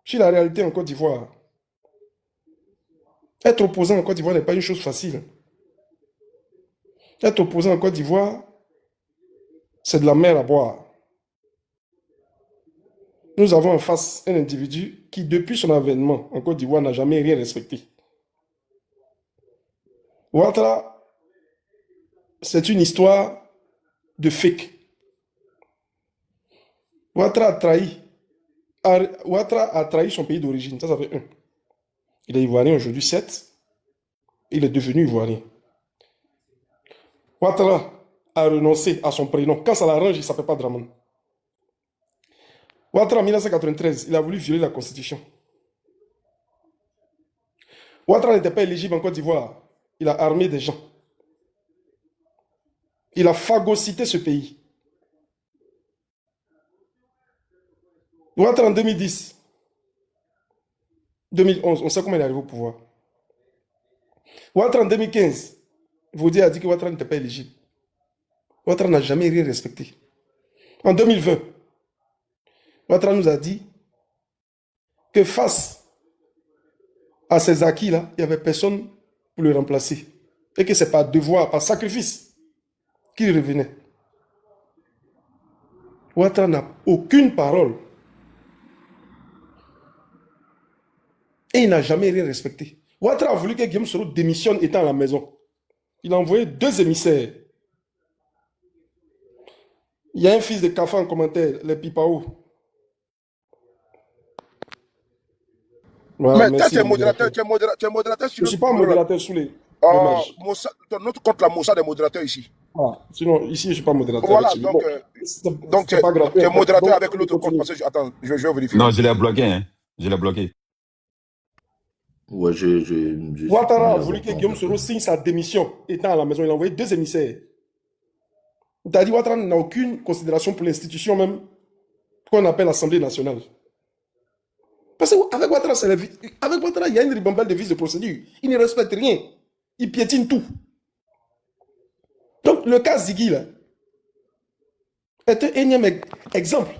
sur la réalité en Côte d'Ivoire. Être opposant en Côte d'Ivoire n'est pas une chose facile. Être opposant en Côte d'Ivoire, c'est de la mer à boire. Nous avons en face un individu qui, depuis son avènement en Côte d'Ivoire, n'a jamais rien respecté. Ouattara, c'est une histoire de fake. Ouattara a trahi son pays d'origine, ça fait un. Il est ivoirien aujourd'hui, 7. Il est devenu ivoirien. Ouattara a renoncé à son prénom. Quand ça l'arrange, il ne s'appelle pas Draman. Ouattara, en 1993, il a voulu violer la constitution. Ouattara n'était pas éligible en Côte d'Ivoire. Il a armé des gens. Il a phagocyté ce pays. Ouattara en 2010, 2011, on sait comment il est arrivé au pouvoir. Ouattara en 2015, Vaudé a dit que Ouattara n'était pas éligible. Ouattara n'a jamais rien respecté. En 2020, Ouattara nous a dit que face à ces acquis-là, il n'y avait personne pour le remplacer. Et que c'est par devoir, par sacrifice qu'il revenait. Ouattara n'a aucune parole. Et il n'a jamais rien respecté. Ouattara a voulu que Guillaume Soro démissionne étant à la maison. Il a envoyé 2 émissaires. Il y a un fils de Kafa en commentaire, les Pipao. Voilà, Mais toi, merci tu es le modérateur, modérateur. tu es modérateur Je sur ne suis pas un le. modérateur sous les matchs. Notre compte, la Mossad est modérateur ici. Voilà. Sinon, ici, je ne suis pas modérateur Voilà, avec celui. donc, Bon, donc c'est pas grave. tu es modérateur Donc, avec l'autre compte. continue. Parce que, attends, je vais vérifier. Non, je l'ai bloqué, hein. Je l'ai bloqué. Ouais, j'ai Ouattara a supprimé voulu le que compte, Guillaume Soro signe sa démission étant à la maison. Il a envoyé 2 émissaires. Il a dit Ouattara n'a aucune considération pour l'institution même qu'on appelle l'Assemblée nationale. Parce qu'avec Ouattara, avec Ouattara, il y a une ribambelle de vices de procédure. Il ne respecte rien. Il piétine tout. Donc, le cas Ziggy, là, est un énième exemple.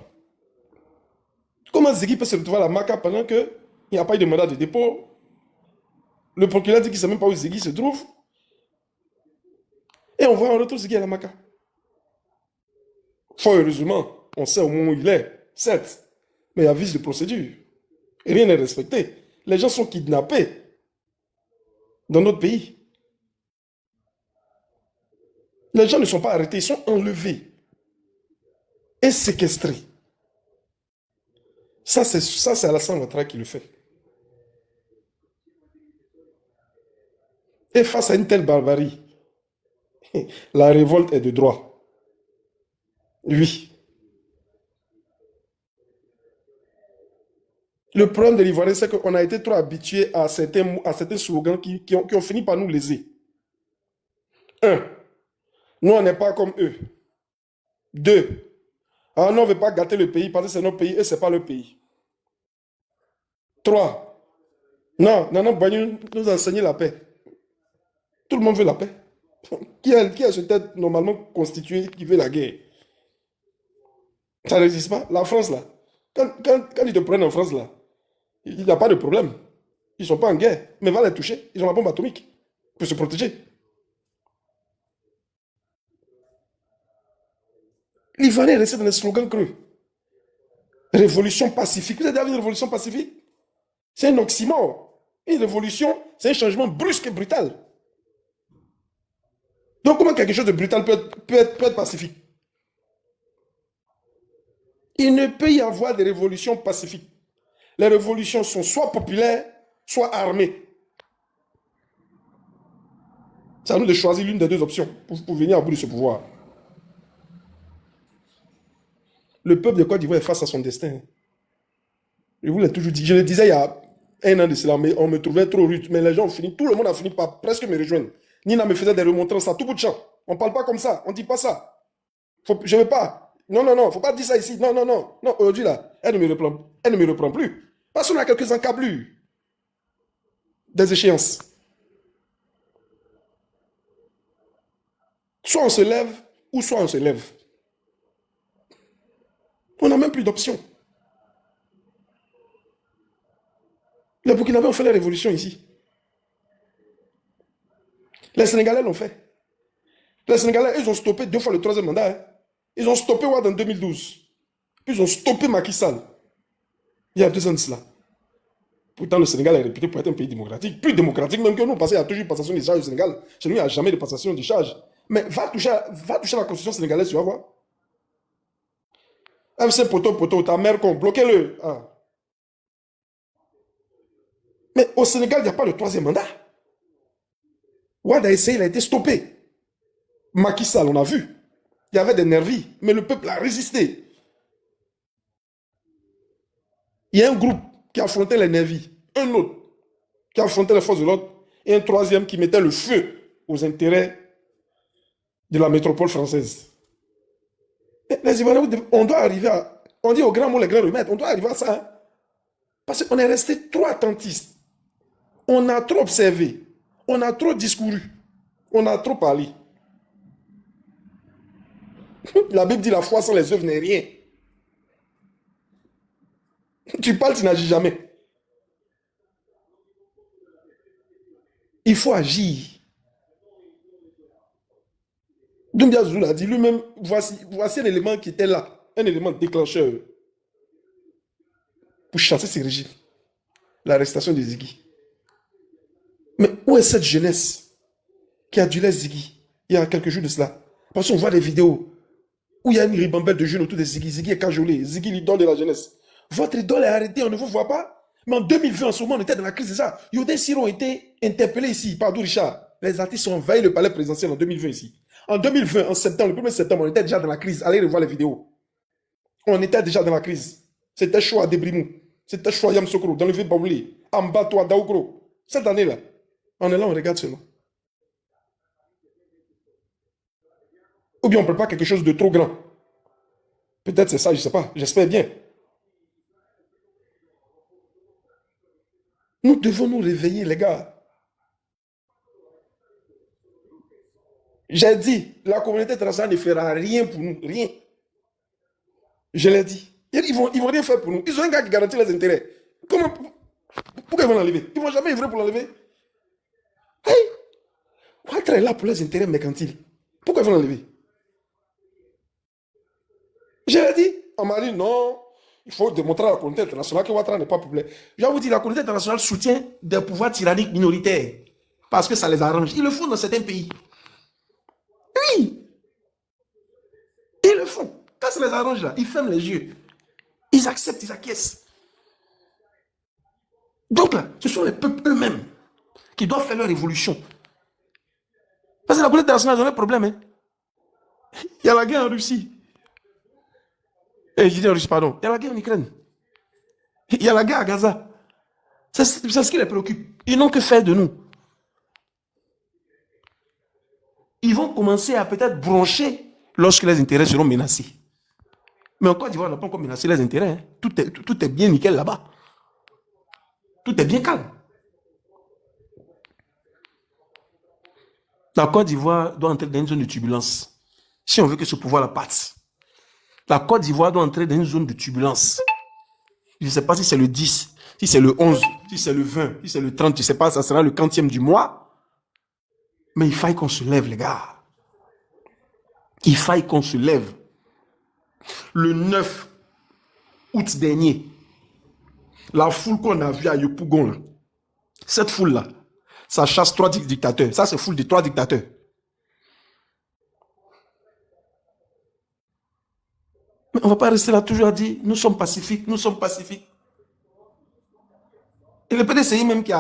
Comment Ziggy peut se retrouver à la MACA pendant qu'il n'y a pas eu de mandat de dépôt? Le procureur dit qu'il ne sait même pas où Ziggy se trouve. Et on voit en retour Ziggy à la MACA. Fort heureusement, on sait au moment où il est, certes, mais il y a vice de procédure. Et rien n'est respecté. Les gens sont kidnappés dans notre pays. Les gens ne sont pas arrêtés, ils sont enlevés et séquestrés. Ça, c'est Alassane Ouattara qui le fait. Et face à une telle barbarie, la révolte est de droit. Oui. Le problème de l'Ivoirien, c'est qu'on a été trop habitué à certains slogans qui ont fini par nous léser. 1. Nous, on n'est pas comme eux. 2. Ah, nous, on ne veut pas gâter le pays parce que c'est notre pays et ce n'est pas le pays. 3. Non, Nana Boigny nous a enseigné la paix. Tout le monde veut la paix. Qui a cette tête normalement constituée qui veut la guerre? Ça n'existe pas. La France, là, quand ils te prennent en France, là, il n'y a pas de problème. Ils ne sont pas en guerre, mais va les toucher. Ils ont la bombe atomique pour se protéger. L'Ivoirien est resté dans les slogans creux. Révolution pacifique. Vous avez déjà vu une révolution pacifique? C'est un oxymore. Une révolution, c'est un changement brusque et brutal. Donc, comment quelque chose de brutal peut être pacifique? Il ne peut y avoir de révolutions pacifiques. Les révolutions sont soit populaires, soit armées. C'est à nous de choisir l'une des deux options pour venir à bout de ce pouvoir. Le peuple de Côte d'Ivoire est face à son destin. Je vous l'ai toujours dit. Je le disais il y a un an de cela, mais on me trouvait trop rude. Mais les gens ont fini, tout le monde a fini par presque me rejoindre. Nina me faisait des remontrances à tout bout de champ. On ne parle pas comme ça, on ne dit pas ça. Je ne veux pas. Non, il ne faut pas dire ça ici. Non. Non, aujourd'hui là, elle ne me reprend plus. Parce qu'on a quelques encablures. Des échéances. Soit on se lève, ou soit on se lève. On n'a même plus d'option. Les Burkinabés ont fait la révolution ici. Les Sénégalais l'ont fait. Les Sénégalais, ils ont stoppé 2 fois le 3e mandat. Hein. Ils ont stoppé Ouad en 2012. Puis ils ont stoppé Macky Sall. Il y a 2 ans de cela. Pourtant, le Sénégal est réputé pour être un pays démocratique. Plus démocratique même que nous, parce qu'il y a toujours passation des charges au Sénégal. Chez nous, il n'y a jamais de passation des charges. Mais va toucher la constitution sénégalaise, tu vas voir. MC Poto, ta mère con, bloquez-le. Ah. Mais au Sénégal, il n'y a pas le 3e mandat. Ouad a essayé, il a été stoppé. Macky Sall, on a vu. Il y avait des nervis, mais le peuple a résisté. Il y a un groupe qui affrontait les nervis, un autre qui affrontait les forces de l'ordre, et un 3e qui mettait le feu aux intérêts de la métropole française. Et les Ivoiriens, on doit arriver à... On dit au grand mot les grands remèdes, on doit arriver à ça. Hein? Parce qu'on est resté trop attentistes. On a trop observé. On a trop discouru. On a trop parlé. La Bible dit la foi sans les œuvres n'est rien. Tu parles, tu n'agis jamais. Il faut agir. Doumbia Zulu a dit lui-même, voici un élément qui était là, un élément déclencheur pour chasser ces régimes. L'arrestation de Ziggy. Mais où est cette jeunesse qui adulait Ziggy il y a quelques jours de cela? Parce qu'on voit des vidéos où il y a une ribambelle de jeunes autour de Ziggy. Ziggy est cajolé. Ziggy, l'idole de la jeunesse. Votre idole est arrêtée, on ne vous voit pas. Mais en 2020, en ce moment, on était dans la crise déjà. Yodé Siro ont été interpellés ici par Richard. Les artistes ont envahi le palais présidentiel en 2020 ici. En 2020, en septembre, le 1er septembre, on était déjà dans la crise. Allez revoir les vidéos. On était déjà dans la crise. C'était chaud à Debrimou. C'était chaud à Yamsokro, dans le vieux Baoulé, en Bato à Daoukro. Cette année-là, on est là, on regarde seulement. Ou bien on prépare quelque chose de trop grand. Peut-être c'est ça, je ne sais pas. J'espère bien. Nous devons nous réveiller, les gars. J'ai dit, la communauté internationale ne fera rien pour nous. Rien. Je l'ai dit. Ils vont rien faire pour nous. Ils ont un gars qui garantit les intérêts. Pourquoi ils vont l'enlever? Ils ne vont jamais œuvrer pour l'enlever. Hey! Ouattara est là pour les intérêts mercantiles. Pourquoi ils vont l'enlever? Je l'ai dit. On m'a dit non. Il faut démontrer à la communauté internationale que Ouattara n'est pas populaire. Je vais vous dire, la communauté internationale soutient des pouvoirs tyranniques minoritaires. Parce que ça les arrange. Ils le font dans certains pays. Oui. Ils le font. Quand ça les arrange là, ils ferment les yeux. Ils acceptent, ils acquiescent. Donc là, ce sont les peuples eux-mêmes qui doivent faire leur évolution. Parce que la communauté internationale, ils ont un problème. Hein. Il y a la guerre en Russie. Je dis en Russie, pardon. Il y a la guerre en Ukraine. Il y a la guerre à Gaza. C'est ce qui les préoccupe. Ils n'ont que faire de nous. Ils vont commencer à peut-être broncher lorsque les intérêts seront menacés. Mais en Côte d'Ivoire, on n'a pas encore menacé les intérêts. Hein. Tout est bien nickel là-bas. Tout est bien calme. La Côte d'Ivoire doit entrer dans une zone de turbulence. Si on veut que ce pouvoir-là passe. La Côte d'Ivoire doit entrer dans une zone de turbulence. Je ne sais pas si c'est le 10, si c'est le 11, si c'est le 20, si c'est le 30, je ne sais pas, ça sera le 40e du mois. Mais il faille qu'on se lève, les gars. Il faille qu'on se lève. Le 9 août dernier, la foule qu'on a vue à Yopougon, là, cette foule-là, ça chasse 3 dictateurs. Ça, c'est foule de 3 dictateurs. Mais on ne va pas rester là toujours à dire, nous sommes pacifiques, nous sommes pacifiques. Et le PDCI même qui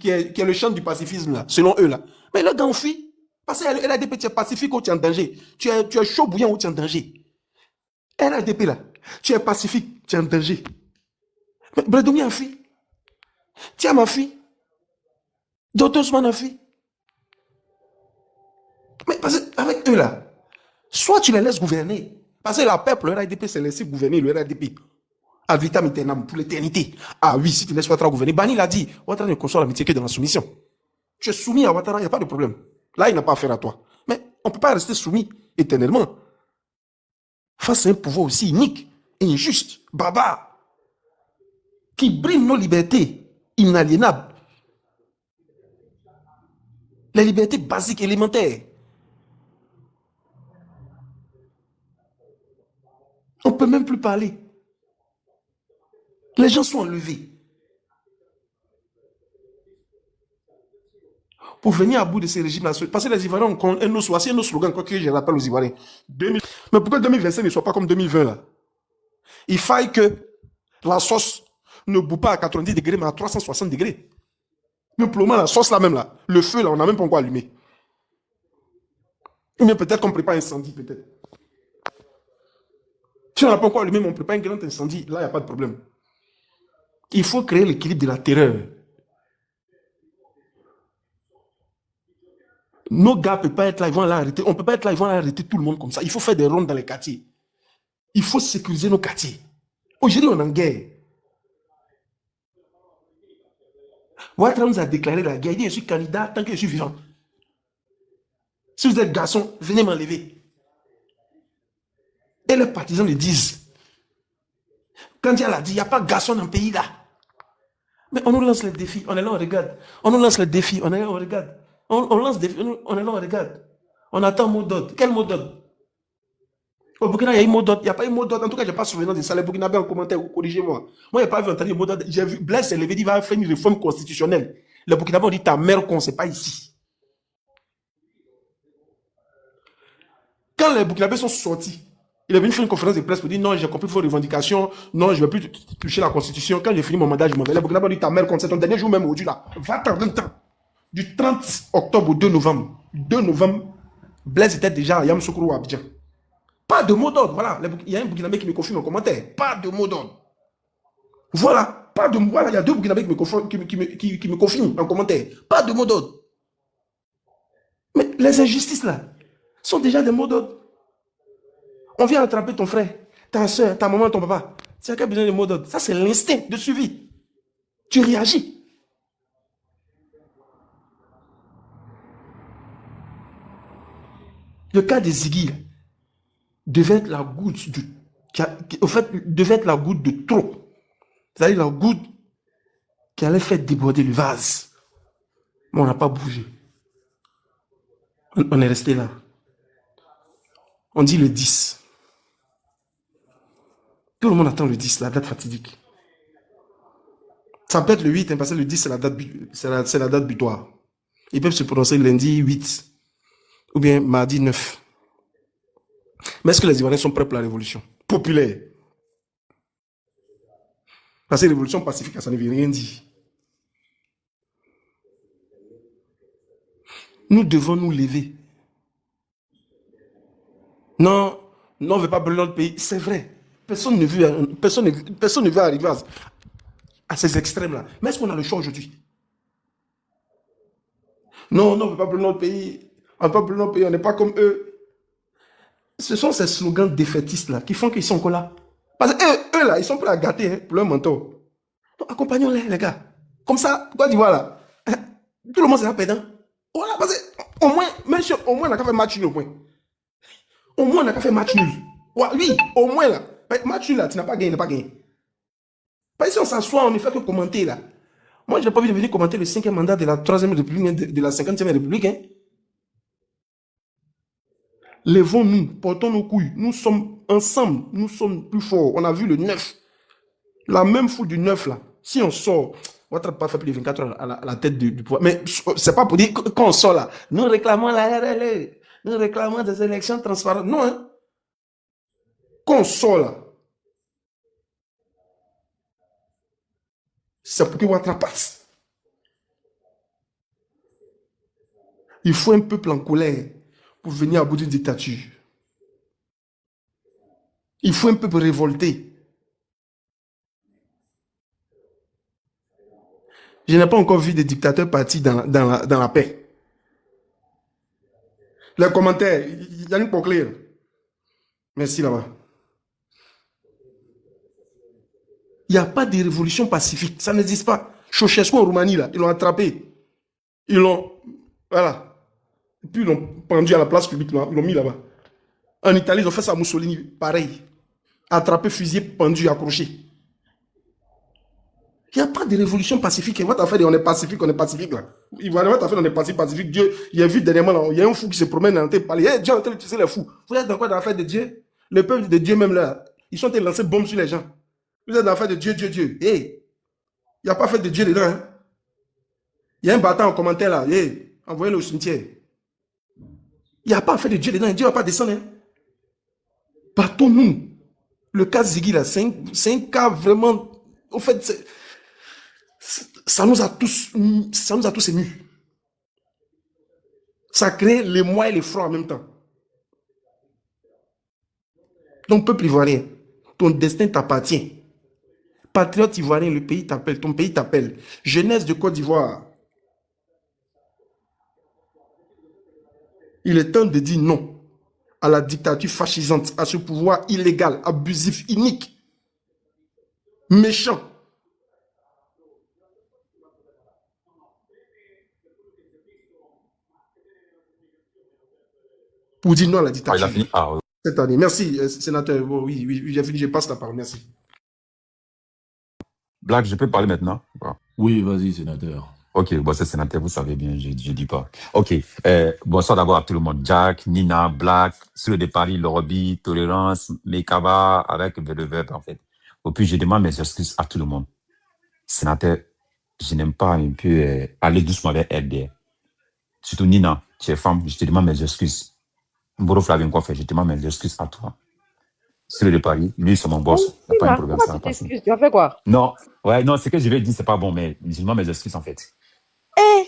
est le chant du pacifisme, là, selon eux, là. Mais le gars, on fuit. Parce que LADP, tu es pacifique ou tu es en danger. Tu es chaud bouillant ou tu es en danger. LADP, là, tu es pacifique, tu es en danger. Mais Bredoumi a fui. Thiam a fui. Dr. Ousmane a fui. Mais parce qu'avec eux, là, soit tu les laisses gouverner. Parce que la peuple, le RADP, s'est laissé gouverner le RADP. À vitam aeternam, pour l'éternité. Ah oui, si tu laisses Ouattara gouverner. Bani l'a dit, Ouattara ne conçoit l'amitié que dans la soumission. Tu es soumis à Ouattara, il n'y a pas de problème. Là, il n'a pas affaire à toi. Mais on ne peut pas rester soumis éternellement. Face à un pouvoir aussi inique, injuste, barbare, qui brime nos libertés inaliénables. Les libertés basiques, élémentaires. On ne peut même plus parler. Les gens sont enlevés. Pour venir à bout de ces régimes-là, parce que les Ivoiriens ont un autre slogan, quoi que je rappelle aux Ivoiriens. Mais pourquoi 2025 ne soit pas comme 2020 là? Il faille que la sauce ne boue pas à 90 degrés, mais à 360 degrés. Mais pour le moment, la sauce là même là, le feu là, on n'a même pas encore allumé. Ou bien peut-être qu'on prépare un incendie, peut-être. Si on n'a pas encore allumé, mais on prépare un grand incendie, là, il n'y a pas de problème. Il faut créer l'équilibre de la terreur. Nos gars ne peuvent pas être là, ils vont aller arrêter. On ne peut pas être là, ils vont aller arrêter tout le monde comme ça. Il faut faire des rondes dans les quartiers. Il faut sécuriser nos quartiers. Aujourd'hui, on est en guerre. Ouattara nous a déclaré la guerre. Il dit, je suis candidat tant que je suis vivant. Si vous êtes garçon, venez m'enlever. Et les partisans le disent. Quand il a dit, il n'y a pas de garçon dans le pays là. Mais on nous lance les défis, on est là, on regarde. On nous lance les défis, on est là, on regarde. On lance des défis, on est là, on regarde. On attend un mot d'ordre. Quel mot d'ordre? Au Burkina, il y a un mot d'ordre. Il n'y a pas un mot d'ordre. En tout cas, je n'ai pas souvenir de ça. Les Burkinabés en commentaire, corrigez-moi. Moi, je n'ai pas vu entendre un mot d'ordre. J'ai vu Blaise s'est levé, il va faire une réforme constitutionnelle. Les Burkinabés ont dit, ta mère con, c'est pas ici. Quand les Burkinabés sont sortis, il est venu faire une conférence de presse pour dire non, j'ai compris vos revendications, non, je ne vais plus toucher la constitution. Quand j'ai fini mon mandat, je m'en vais. Les Burkinabés ont dit ta mère con, c'est ton dernier jour même aujourd'hui là. Va-t'en en même temps. Du 30 octobre au 2 novembre. 2 novembre, Blaise était déjà à Yamoussoukro à Abidjan. Pas de mot d'ordre, voilà. Il y a un Burkinabé qui me confirme en commentaire. Pas de mot d'ordre. Voilà, pas de voilà, il y a 2 Burkinabés qui me confirment en commentaire. Pas de mot d'ordre. Mais les injustices là sont déjà des mots d'ordre. On vient attraper ton frère, ta soeur, ta maman, ton papa. C'est à quel besoin de mots d'ordre? Ça, c'est l'instinct de suivi. Tu réagis. Le cas des Ziggy devait être la goutte de, au fait, devait être la goutte de trop. C'est-à-dire la goutte qui allait faire déborder le vase. Mais on n'a pas bougé. On est resté là. On dit le 10. Tout le monde attend le 10, la date fatidique. Ça peut être le 8, hein, parce que le 10, c'est la date butoir. Ils peuvent se prononcer lundi 8 ou bien mardi 9. Mais est-ce que les Ivoiriens sont prêts pour la révolution populaire? Parce que la révolution pacifique, ça ne veut rien dire. Nous devons nous lever. Non, non, on ne veut pas brûler notre pays. C'est vrai. Personne ne veut arriver à ces extrêmes-là. Mais est-ce qu'on a le choix aujourd'hui? Non, non, on ne veut pas brûler notre pays. On ne veut pas brûler notre pays, on n'est pas comme eux. Ce sont ces slogans défaitistes-là qui font qu'ils sont encore là. Parce que eux là, ils sont prêts à gâter hein, pour leur mentor. Donc, accompagnons-les, les gars. Comme ça, quoi tu vois là? Tout le monde sera perdant. Voilà, parce que Au moins, monsieur, au moins, on n'a qu'à faire match nul au point. Au moins, on n'a qu'à faire match nul. Ouais, oui, au moins là. Match nul là, tu n'as pas gagné, tu n'as pas gagné. Parce que si on s'assoit, on ne fait que commenter là. Moi, je n'ai pas envie de venir commenter le 5e mandat de la 3e République, de la 50e République. Hein. Levons-nous, portons nos couilles. Nous sommes ensemble, nous sommes plus forts. On a vu le 9. La même foule du 9 là. Si on sort, on va pas faire plus de 24 heures à la tête du pouvoir. Mais c'est pas pour dire que quand on sort là, nous réclamons la RLE, nous réclamons des élections transparentes. Non, hein. Quand on sort là, c'est pour que Ouattara passe. Il faut un peuple en colère pour venir à bout d'une dictature. Il faut un peuple révolté. Je n'ai pas encore vu des dictateurs partis dans la paix. Les commentaires, Yannick Poclair. Merci là-bas. Il n'y a pas de révolution pacifique. Ça n'existe pas. Ceausescu en Roumanie, là, ils l'ont attrapé. Ils l'ont... Voilà. Et puis ils l'ont pendu à la place publique. Ils l'ont mis là-bas. En Italie, ils ont fait ça à Mussolini. Pareil. Attrapé, fusillé, pendu, accroché. Il n'y a pas de révolution pacifique. On est pacifique, on est pacifique là. Il va on est pacifique. Dieu, il y a vu dernièrement là, il y a un fou qui se promène dans le palais. Hey, Dieu est en train de tuer les fous. Vous êtes dans quoi dans l'affaire de Dieu? Le peuple de Dieu même là, ils sont en train de lancer bombe sur les gens. Vous êtes dans l'affaire de Dieu, Dieu, Dieu. Hey, il n'y a pas fait de Dieu dedans. Hein? Il y a un bâtard en commentaire là. Hey, envoyez-le au cimetière. Il n'y a pas fait de Dieu dedans. Dieu ne va pas descendre. Hein? Partons-nous. Le cas Ziggy là, c'est un cas vraiment. Au fait, ça nous a tous émus. Ça crée l'émoi et l'effroi en même temps. Donc, peuple ivoirien, ton destin t'appartient. Patriote ivoirien, le pays t'appelle, ton pays t'appelle. Jeunesse de Côte d'Ivoire. Il est temps de dire non à la dictature fascisante, à ce pouvoir illégal, abusif, inique, méchant. Pour dire non à la dictature. Ah, il a fini. Ah, Cette année. Merci, sénateur. Bon, oui, j'ai fini, je passe la parole. Merci. Black, je peux parler maintenant? Oui, vas-y, sénateur. Ok, bon, c'est sénateur, vous savez bien, je dis pas. Ok, bonsoir d'abord à tout le monde. Jack, Nina, Black, Sur de Paris, Lorobi, Tolérance, Mekaba, avec le verbe, en fait. Et puis, je demande mes excuses à tout le monde. Sénateur, je n'aime pas un peu aller doucement avec RDR. Surtout Nina, tu es femme, je te demande mes excuses. Mboro Flavien Coiffé, je te demande mes excuses à toi. Sur de Paris, lui, c'est mon boss. Il n'y a pas un problème, ça va passer. Tu as fait quoi? Non, ouais, non, ce que je vais dire, c'est pas bon, mais je demande mes excuses, en fait.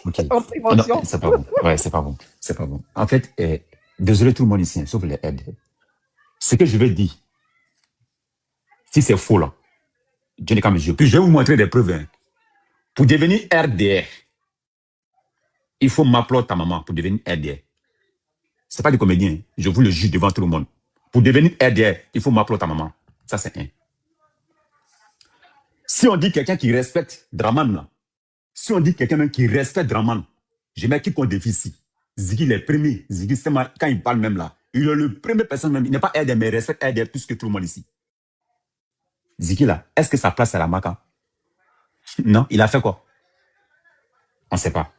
Okay. En prévention. Non, c'est pas bon. Ouais, c'est pas bon. C'est pas bon. En fait, désolé tout le monde ici, sauf les aides. Ce que je vais dire, si c'est faux là, Dieu n'est qu'à mesure. Puis je vais vous montrer des preuves. Hein. Pour devenir RDR, il faut m'appeler ta maman pour devenir RDR. C'est pas des comédiens. Hein. Je vous le jure devant tout le monde. Pour devenir RDR, il faut m'appeler ta maman. Ça, c'est un. Si on dit quelqu'un qui respecte Draman là, si on dit quelqu'un même qui respecte Draman, je mets qui compte déficit. Ziggy, les premiers. Ziggy, quand il parle même là, il est le premier personne même. Il n'est pas RDR, mais il respecte RDR plus que tout le monde ici. Ziggy là, est-ce que sa place à la Maca? Non, il a fait quoi? On ne sait pas.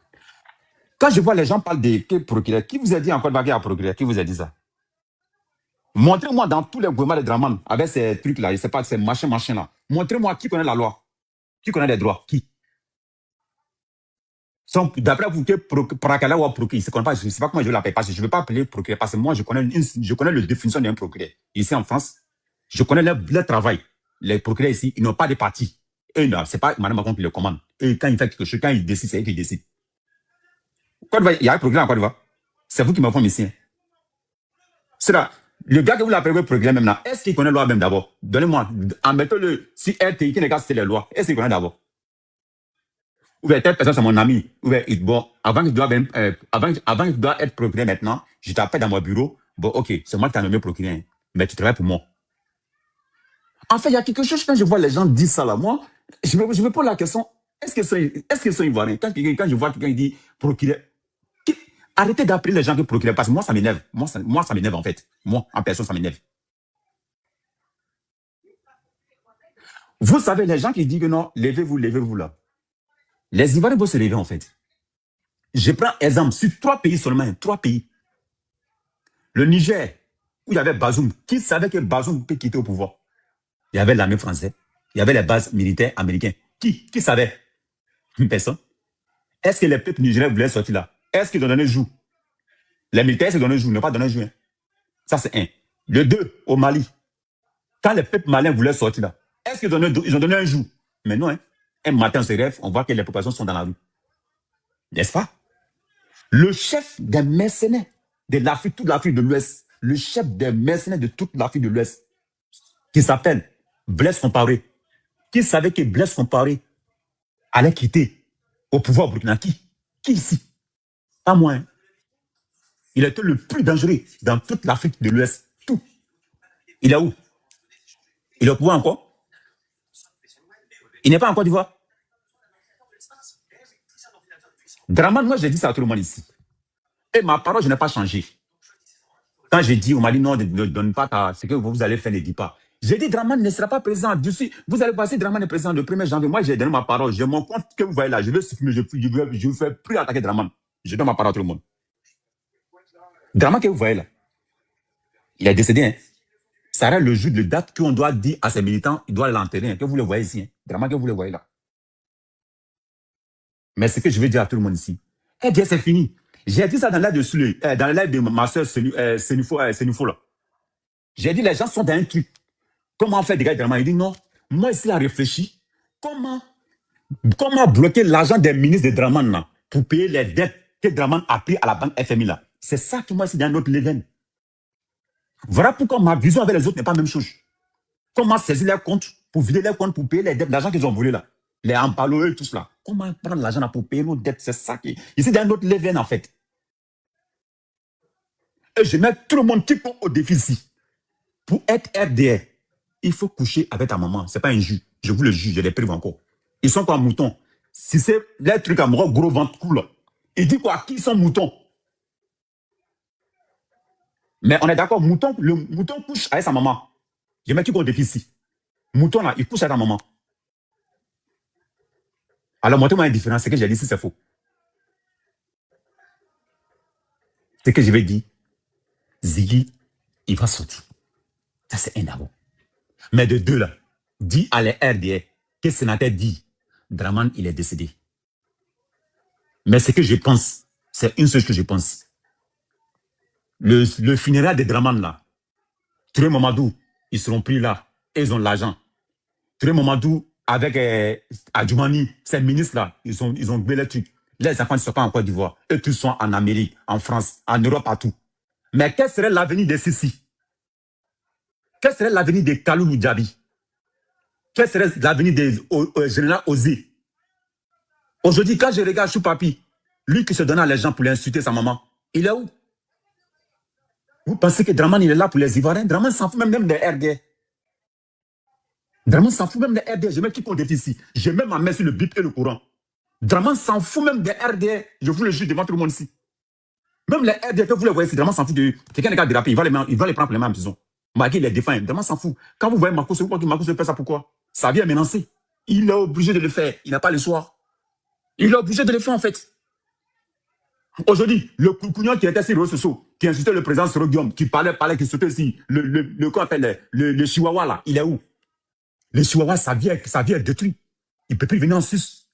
Quand je vois les gens parler de procureur, qui vous a dit encore baguer à procureur? Qui vous a dit ça? Montrez-moi dans tous les gouvernements de Draman, avec ces trucs là, je ne sais pas, ces machins là. Montrez-moi qui connaît la loi, qui connaît les droits, qui? D'après vous, que Prakala ou procureur, je ne sais pas comment je l'appelle, parce que je ne veux pas appeler procureur, parce que moi, je connais la définition d'un procureur. Ici en France, je connais leur travail. Les procureurs ici, ils n'ont pas de parti. Ce n'est pas Mme Macron qui le commande. Et quand il fait quelque chose, quand il décide, c'est eux qui décident. Il y a un procureur en Côte d'Ivoire. C'est vous qui m'informez ici. Hein. C'est là. Le gars que vous l'appelez procureur même là, est-ce qu'il connaît la loi même d'abord? Donnez-moi, en mettant-le, si RTI qui négocie les lois, est-ce qu'il connaît d'abord? Ou bien telle personne c'est mon ami. Ou bien, bon, avant qu'il doit être procureur maintenant, je t'appelle dans mon bureau. Bon, ok, c'est moi qui t'ai nommé procureur, hein, mais tu travailles pour moi. En fait, il y a quelque chose quand je vois les gens dire ça là, moi, je me pose la question, est-ce que c'est ivoirien? Quand je vois quelqu'un qui dit procureur, Arrêtez d'appeler les gens qui procurent, parce que moi, ça m'énerve. Moi, ça m'énerve, en fait. Moi, en personne, ça m'énerve. Vous savez, les gens qui disent que non, levez-vous là. Les Ivoiriens vont se lever, en fait. Je prends exemple sur 3 pays seulement, 3 pays. Le Niger, où il y avait Bazoum. Qui savait que Bazoum peut quitter au pouvoir? Il y avait l'armée française. Il y avait les bases militaires américaines. Qui savait? Une personne. Est-ce que les peuples nigériens voulaient sortir là? Est-ce qu'ils ont donné un jour? Les militaires se donnaient un jour, n'ont pas donné un jour. Hein. Ça, c'est un. Le 2, au Mali. Quand les peuples maliens voulaient sortir là, est-ce qu'ils ont donné un jour? Mais non, hein. Un matin, on se rêve, on voit que les populations sont dans la rue. N'est-ce pas? Le chef des mercenaires de l'Afrique, toute l'Afrique de l'Ouest, le chef des mercenaires de toute l'Afrique de l'Ouest, qui s'appelle Blaise Compaoré, qui savait que Blaise Compaoré allait quitter au pouvoir au Burkina? Qui ici? Pas moi. Hein. Il était le plus dangereux dans toute l'Afrique de l'Ouest. Tout. Il est où? Il est au pouvoir encore? Il n'est pas en Côte d'Ivoire? Draman, moi, j'ai dit ça à tout le monde ici. Et ma parole, je n'ai pas changé. Quand j'ai dit, on m'a dit non, ne donne pas ce que vous allez faire, ne dis pas. J'ai dit, Draman ne sera pas présent. Vous allez passer, Draman est présent le 1er janvier. Moi, j'ai donné ma parole. J'ai mon compte que vous voyez là. Je ne fais plus attaquer Draman. Je donne ma parole à tout le monde. Draman que vous voyez là, il est décédé. Hein. Ça reste le jour de date qu'on doit dire à ses militants, il doit l'enterrer. Hein, que vous le voyez ici. Hein. Draman que vous le voyez là. Mais ce que je veux dire à tout le monde ici, RDS, c'est fini. J'ai dit ça dans l'aide de ma soeur Senufo là. J'ai dit, les gens sont dans un truc. Comment faire des gars de Draman? Il dit non. Moi, ici, il a réfléchi. Comment bloquer l'argent des ministres de Draman là, pour payer les dettes que Draman a pris à la banque FMI là? C'est ça qui moi, c'est dans notre leven. Voilà pourquoi ma vision avec les autres n'est pas la même chose. Comment saisir leurs comptes, pour vider leurs comptes, pour payer les dettes, l'argent qu'ils ont volé là. Les Ampalo et tout cela. Comment prendre l'argent pour payer nos dettes? C'est ça qui. Ici, dans notre leven en fait. Et je mets tout le monde qui compte au déficit. Pour être RDR, il faut coucher avec ta maman. Ce n'est pas un jus. Je vous le jure, je les prive encore. Ils sont quoi, moutons? Si c'est les trucs à moi, gros ventre cool. Il dit quoi? Qui sont moutons? Mais on est d'accord, le mouton couche avec sa maman. Je mets qui compte au déficit. Mouton là, il couche avec sa maman. Alors, montrez-moi une différence. Ce que j'ai dit, si c'est faux. Ce que je vais dire, Ziggy, il va sortir. Ça, c'est un d'abord. Mais de deux, là, dit à les RDR, que le sénateur dit, Draman, il est décédé. Mais ce que je pense, c'est une chose que je pense. Le funéraire de Draman, là, Touré Mamadou, ils seront pris là, et ils ont l'argent. Touré Mamadou, avec Adjoumani, ces ministres-là, ils ont gbé les trucs. Les enfants ne sont pas en Côte d'Ivoire. Eux tous sont en Amérique, en France, en Europe, partout. Mais quel serait l'avenir de Sissi? Quel serait l'avenir de Kalou Moudjabi? Quel serait l'avenir de général Ozé? Aujourd'hui, quand je regarde Choupapi, lui qui se donne à les gens pour l'insulter sa maman, il est où? Vous pensez que Draman, il est là pour les Ivoiriens? Draman s'en fout même des RD. Draman s'en fout même des RD. Je mets qui compte déficit. Je mets ma main sur le bip et le courant. Draman s'en fout même des RD. Je vous le jure devant tout le monde ici. Même les RD que vous les voyez ici, Draman s'en fout de quelqu'un qui a dérapé. Il va les prendre pour les mains en prison. Magui les défend. Draman s'en fout. Quand vous voyez Marcos, vous croyez que Marcos fait ça pourquoi? Ça vient menacer. Il est obligé de le faire. Il n'a pas le choix. Il est obligé de le faire en fait. Aujourd'hui, le Koukounion qui était sur le réseau social, qui insultait le président Soro Guillaume, qui parlait, qui sautait ici, qu'on appelle le Chihuahua là, il est où? Le Chihuahua, ça vient détruit. Il ne peut plus venir en Suisse.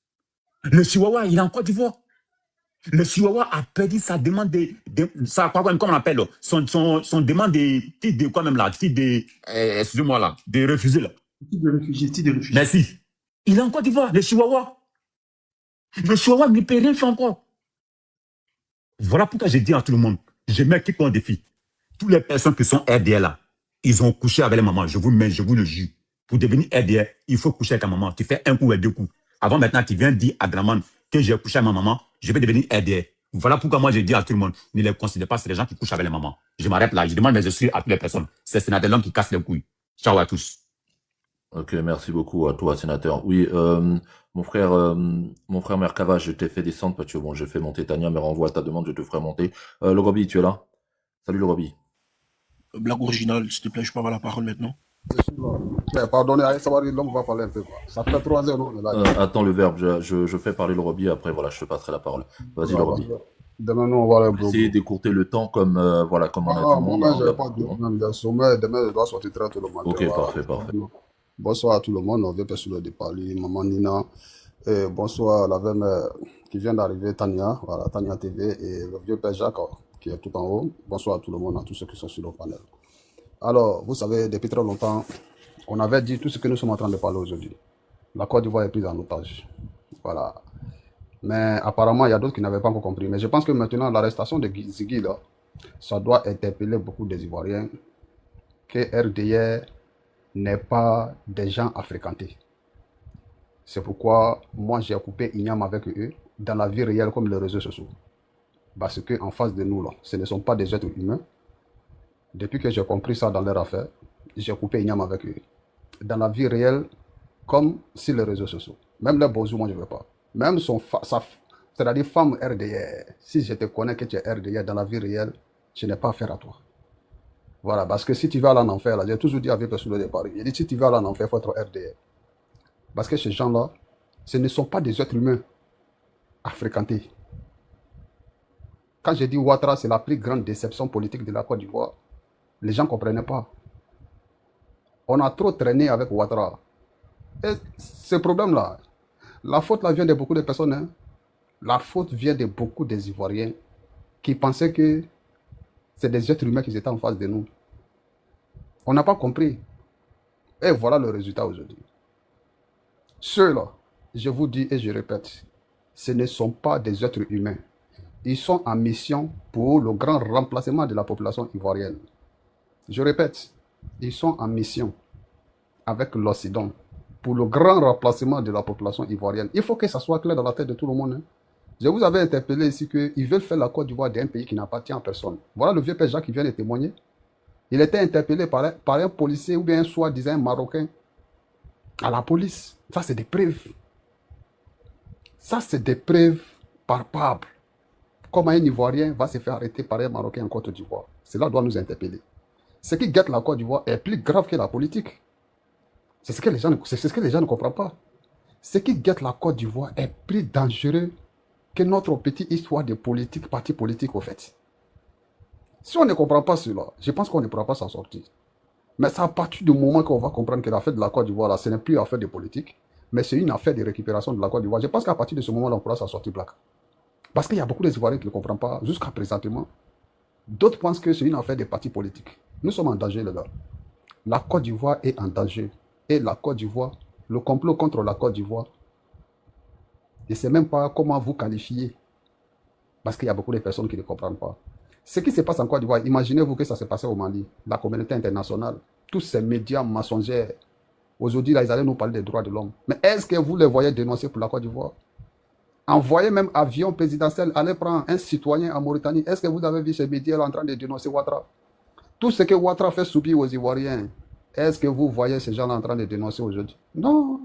Le Chihuahua, il est en Côte d'Ivoire. Le Chihuahua a perdu sa demande comment on appelle, son demande de quoi même là, excusez-moi là, de refuser là. De réfugié. Merci. Il est en Côte d'Ivoire, le Chihuahua. Le Chihuahua ne peut rien faire encore. Voilà pourquoi j'ai dit à tout le monde, je mets qui en défi. Toutes les personnes qui sont RDR là, ils ont couché avec les mamans, je vous le jure. Pour devenir RDR, il faut coucher avec ta maman. Tu fais un coup et deux coups. Avant maintenant, tu viens dire à Draman que j'ai couché avec ma maman, je vais devenir RDR. Voilà pourquoi moi j'ai dit à tout le monde, ne les considérez pas, c'est les gens qui couchent avec les mamans. Je m'arrête là, je demande mes excuses à toutes les personnes. C'est l'homme qui casse les couilles. Ciao à tous. Ok, merci beaucoup à toi, sénateur. Oui, mon frère Merkava, je t'ai fait descendre parce que bon, j'ai fait monter Tania, mais renvoie ta demande, je te ferai monter. Le Roby, tu es là? Salut le Roby. Blague originale, s'il te plaît, je peux avoir la parole maintenant. Je suis là. Mais pardonnez, allez, ça va, l'homme va parler un peu. Quoi. Ça fait 3 heures, on est là. Attends le verbe, je fais parler le Roby, après voilà, je te passerai la parole. Vas-y le Voilà, parce Roby. que demain, nous, on va aller au On va essayer boulot. d'écourter le temps comme voilà, comme on a du Ah, monde, moi-même, on je a n'ai pas beaucoup de de monde. problème de sommeil. Demain, je dois sortir très tôt le matin. Ok, Voilà. parfait, parfait. Bonsoir à tout le monde. On vient personne de parler. Maman Nina. Et bonsoir à la veuve qui vient d'arriver, Tania. Voilà, Tania TV. Et le vieux père Jacques, qui est tout en haut. Bonsoir à tout le monde, à tous ceux qui sont sur le panel. Alors, vous savez, depuis très longtemps, on avait dit tout ce que nous sommes en train de parler aujourd'hui. La Côte d'Ivoire est prise en otage. Voilà. Mais apparemment, il y a d'autres qui n'avaient pas encore compris. Mais je pense que maintenant, l'arrestation de Ziggy, là, ça doit interpeller beaucoup des Ivoiriens que RDR n'est pas des gens à fréquenter. C'est pourquoi moi, j'ai coupé Ignam avec eux dans la vie réelle comme les réseaux sociaux. Parce qu'en face de nous, là, ce ne sont pas des êtres humains. Depuis que j'ai compris ça dans leur affaire, j'ai coupé Ignam avec eux. Dans la vie réelle, comme sur les réseaux sociaux. Même les bonjours, moi, je ne veux pas. Même c'est-à-dire femme RDR. Si je te connais que tu es RDR dans la vie réelle, je n'ai pas affaire à toi. Voilà, parce que si tu vas aller en enfer, là, j'ai toujours dit avec personne de Paris, j'ai dit si tu vas aller en enfer, il faut être RDR. Parce que ces gens-là, ce ne sont pas des êtres humains à fréquenter. Quand j'ai dit Ouattara, c'est la plus grande déception politique de la Côte d'Ivoire, les gens ne comprenaient pas. On a trop traîné avec Ouattara. Et ce problème-là, la faute là vient de beaucoup de personnes. Hein. La faute vient de beaucoup des Ivoiriens qui pensaient que c'est des êtres humains qui étaient en face de nous. On n'a pas compris. Et voilà le résultat aujourd'hui. Ceux-là, je vous dis et je répète, ce ne sont pas des êtres humains. Ils sont en mission pour le grand remplacement de la population ivoirienne. Je répète, ils sont en mission avec l'Occident pour le grand remplacement de la population ivoirienne. Il faut que ça soit clair dans la tête de tout le monde. Hein. Je vous avais interpellé ici qu'ils veulent faire la Côte d'Ivoire d'un pays qui n'appartient à personne. Voilà le vieux père Jacques qui vient de témoigner. Il était interpellé par un policier ou bien un soi-disant Marocain à la police. Ça, c'est des preuves. Ça, c'est des preuves palpables. Comment un Ivoirien va se faire arrêter par un Marocain en Côte d'Ivoire? Cela doit nous interpeller. Ce qui guette la Côte d'Ivoire est plus grave que la politique. C'est ce que les gens ne comprennent pas. Ce qui guette la Côte d'Ivoire est plus dangereux que notre petite histoire de politique, parti politique au fait. Si on ne comprend pas cela, je pense qu'on ne pourra pas s'en sortir. Mais c'est à partir du moment qu'on va comprendre que l'affaire de la Côte d'Ivoire, ce n'est plus une affaire de politique, mais c'est une affaire de récupération de la Côte d'Ivoire. Je pense qu'à partir de ce moment-là, on pourra s'en sortir black. Parce qu'il y a beaucoup d'Ivoiriens qui ne comprennent pas jusqu'à présentement. D'autres pensent que c'est une affaire de partis politiques. Nous sommes en danger, les gars. La Côte d'Ivoire est en danger. Et la Côte d'Ivoire, le complot contre la Côte d'Ivoire, je ne sais même pas comment vous qualifier. Parce qu'il y a beaucoup de personnes qui ne comprennent pas. Ce qui se passe en Côte d'Ivoire, imaginez-vous que ça s'est passé au Mali, la communauté internationale, tous ces médias mensongers. Aujourd'hui, là, ils allaient nous parler des droits de l'homme. Mais est-ce que vous les voyez dénoncer pour la Côte d'Ivoire? Envoyer même avion présidentiel, aller prendre un citoyen en Mauritanie. Est-ce que vous avez vu ces médias en train de dénoncer Ouattara? Tout ce que Ouattara fait subir aux Ivoiriens, est-ce que vous voyez ces gens en train de dénoncer aujourd'hui? Non,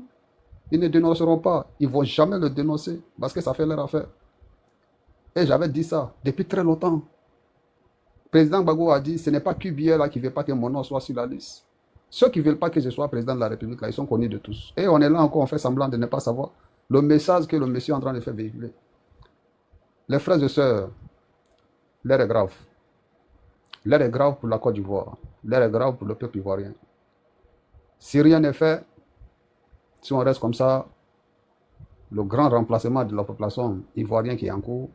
ils ne dénonceront pas. Ils ne vont jamais le dénoncer parce que ça fait leur affaire. Et j'avais dit ça depuis très longtemps. Le président Gbagbo a dit, ce n'est pas QBL là qui ne veut pas que mon nom soit sur la liste. Ceux qui ne veulent pas que je sois président de la République, là, ils sont connus de tous. Et on est là encore, on fait semblant de ne pas savoir le message que le monsieur est en train de faire véhiculer. Les frères et sœurs, l'air est grave. L'air est grave pour la Côte d'Ivoire. L'air est grave pour le peuple ivoirien. Si rien n'est fait, si on reste comme ça, le grand remplacement de la population ivoirienne qui est en cours,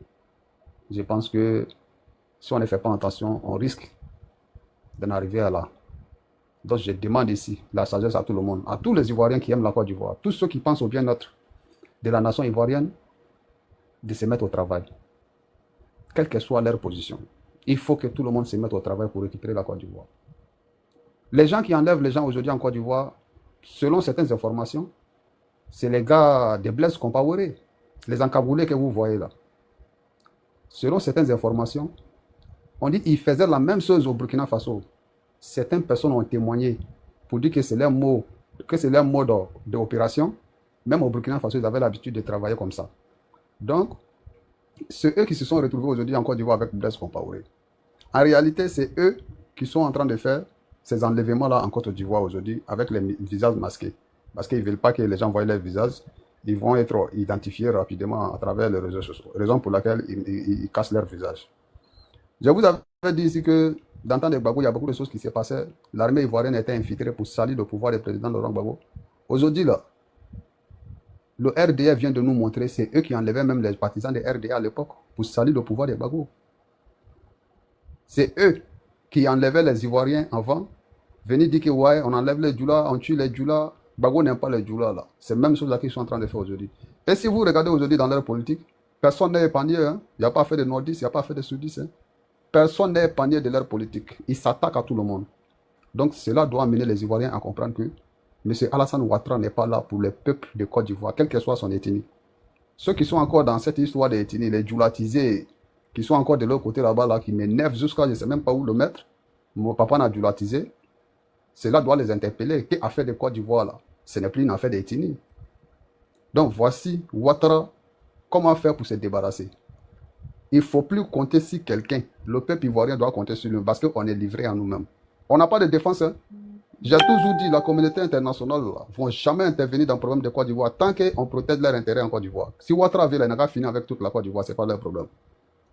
je pense que si on ne fait pas attention, on risque d'en arriver à là. Donc je demande ici la sagesse à tout le monde, à tous les Ivoiriens qui aiment la Côte d'Ivoire, tous ceux qui pensent au bien-être de la nation ivoirienne, de se mettre au travail, quelle que soit leur position. Il faut que tout le monde se mette au travail pour récupérer la Côte d'Ivoire. Les gens qui enlèvent les gens aujourd'hui en Côte d'Ivoire, selon certaines informations, c'est les gars des Blaise Compaoré, les encagoulés que vous voyez là. Selon certaines informations, on dit qu'ils faisaient la même chose au Burkina Faso. Certaines personnes ont témoigné pour dire que c'est leurs mots que c'est leur mode d'opération. Même au Burkina Faso, ils avaient l'habitude de travailler comme ça. Donc, c'est eux qui se sont retrouvés aujourd'hui en Côte d'Ivoire avec Blaise Compaoré. En réalité, c'est eux qui sont en train de faire ces enlèvements-là en Côte d'Ivoire aujourd'hui avec les visages masqués. Parce qu'ils ne veulent pas que les gens voient leurs visages. Ils vont être identifiés rapidement à travers les réseaux sociaux. Raison pour laquelle ils cachent leur visage. Je vous avais dit ici que dans le temps de Gbagbo, il y a beaucoup de choses qui se passaient. L'armée ivoirienne était infiltrée pour salir le pouvoir du président Laurent Gbagbo. Aujourd'hui, là, le RDA vient de nous montrer, c'est eux qui enlevaient même les partisans des RDA à l'époque pour salir le pouvoir de Gbagbo. C'est eux qui enlevaient les Ivoiriens avant. Venir dire que ouais, on enlève les Djoula, on tue les Djoula. Gbagbo n'aime pas les Djoula là. C'est la même chose là qu'ils sont en train de faire aujourd'hui. Et si vous regardez aujourd'hui dans leur politique, personne n'est épargné. Hein? Il n'y a pas fait de nordistes, il n'y a pas fait de sudistes. Hein? Personne n'est épargné de leur politique. Ils s'attaquent à tout le monde. Donc cela doit amener les Ivoiriens à comprendre que M. Alassane Ouattara n'est pas là pour le peuple de Côte d'Ivoire, quelle que soit son ethnie. Ceux qui sont encore dans cette histoire d'ethnie, les djoulatisés, qui sont encore de l'autre côté là-bas, là, qui m'énervent jusqu'à je ne sais même pas où le mettre. Mon papa n'a djoulatisé. Cela doit les interpeller. Qu'est-ce affaire de Côte d'Ivoire là? Ce n'est plus une affaire d'ethnie. Donc voici Ouattara, comment faire pour se débarrasser. Il ne faut plus compter sur quelqu'un. Le peuple ivoirien doit compter sur lui parce qu'on est livré à nous-mêmes. On n'a pas de défense. Hein? J'ai toujours dit, la communauté internationale ne vont jamais intervenir dans le problème de Côte d'Ivoire tant qu'on protège leurs intérêts en Côte d'Ivoire. Si Ouattara veut, il n'a qu'à finir avec toute la Côte d'Ivoire, ce n'est pas leur problème.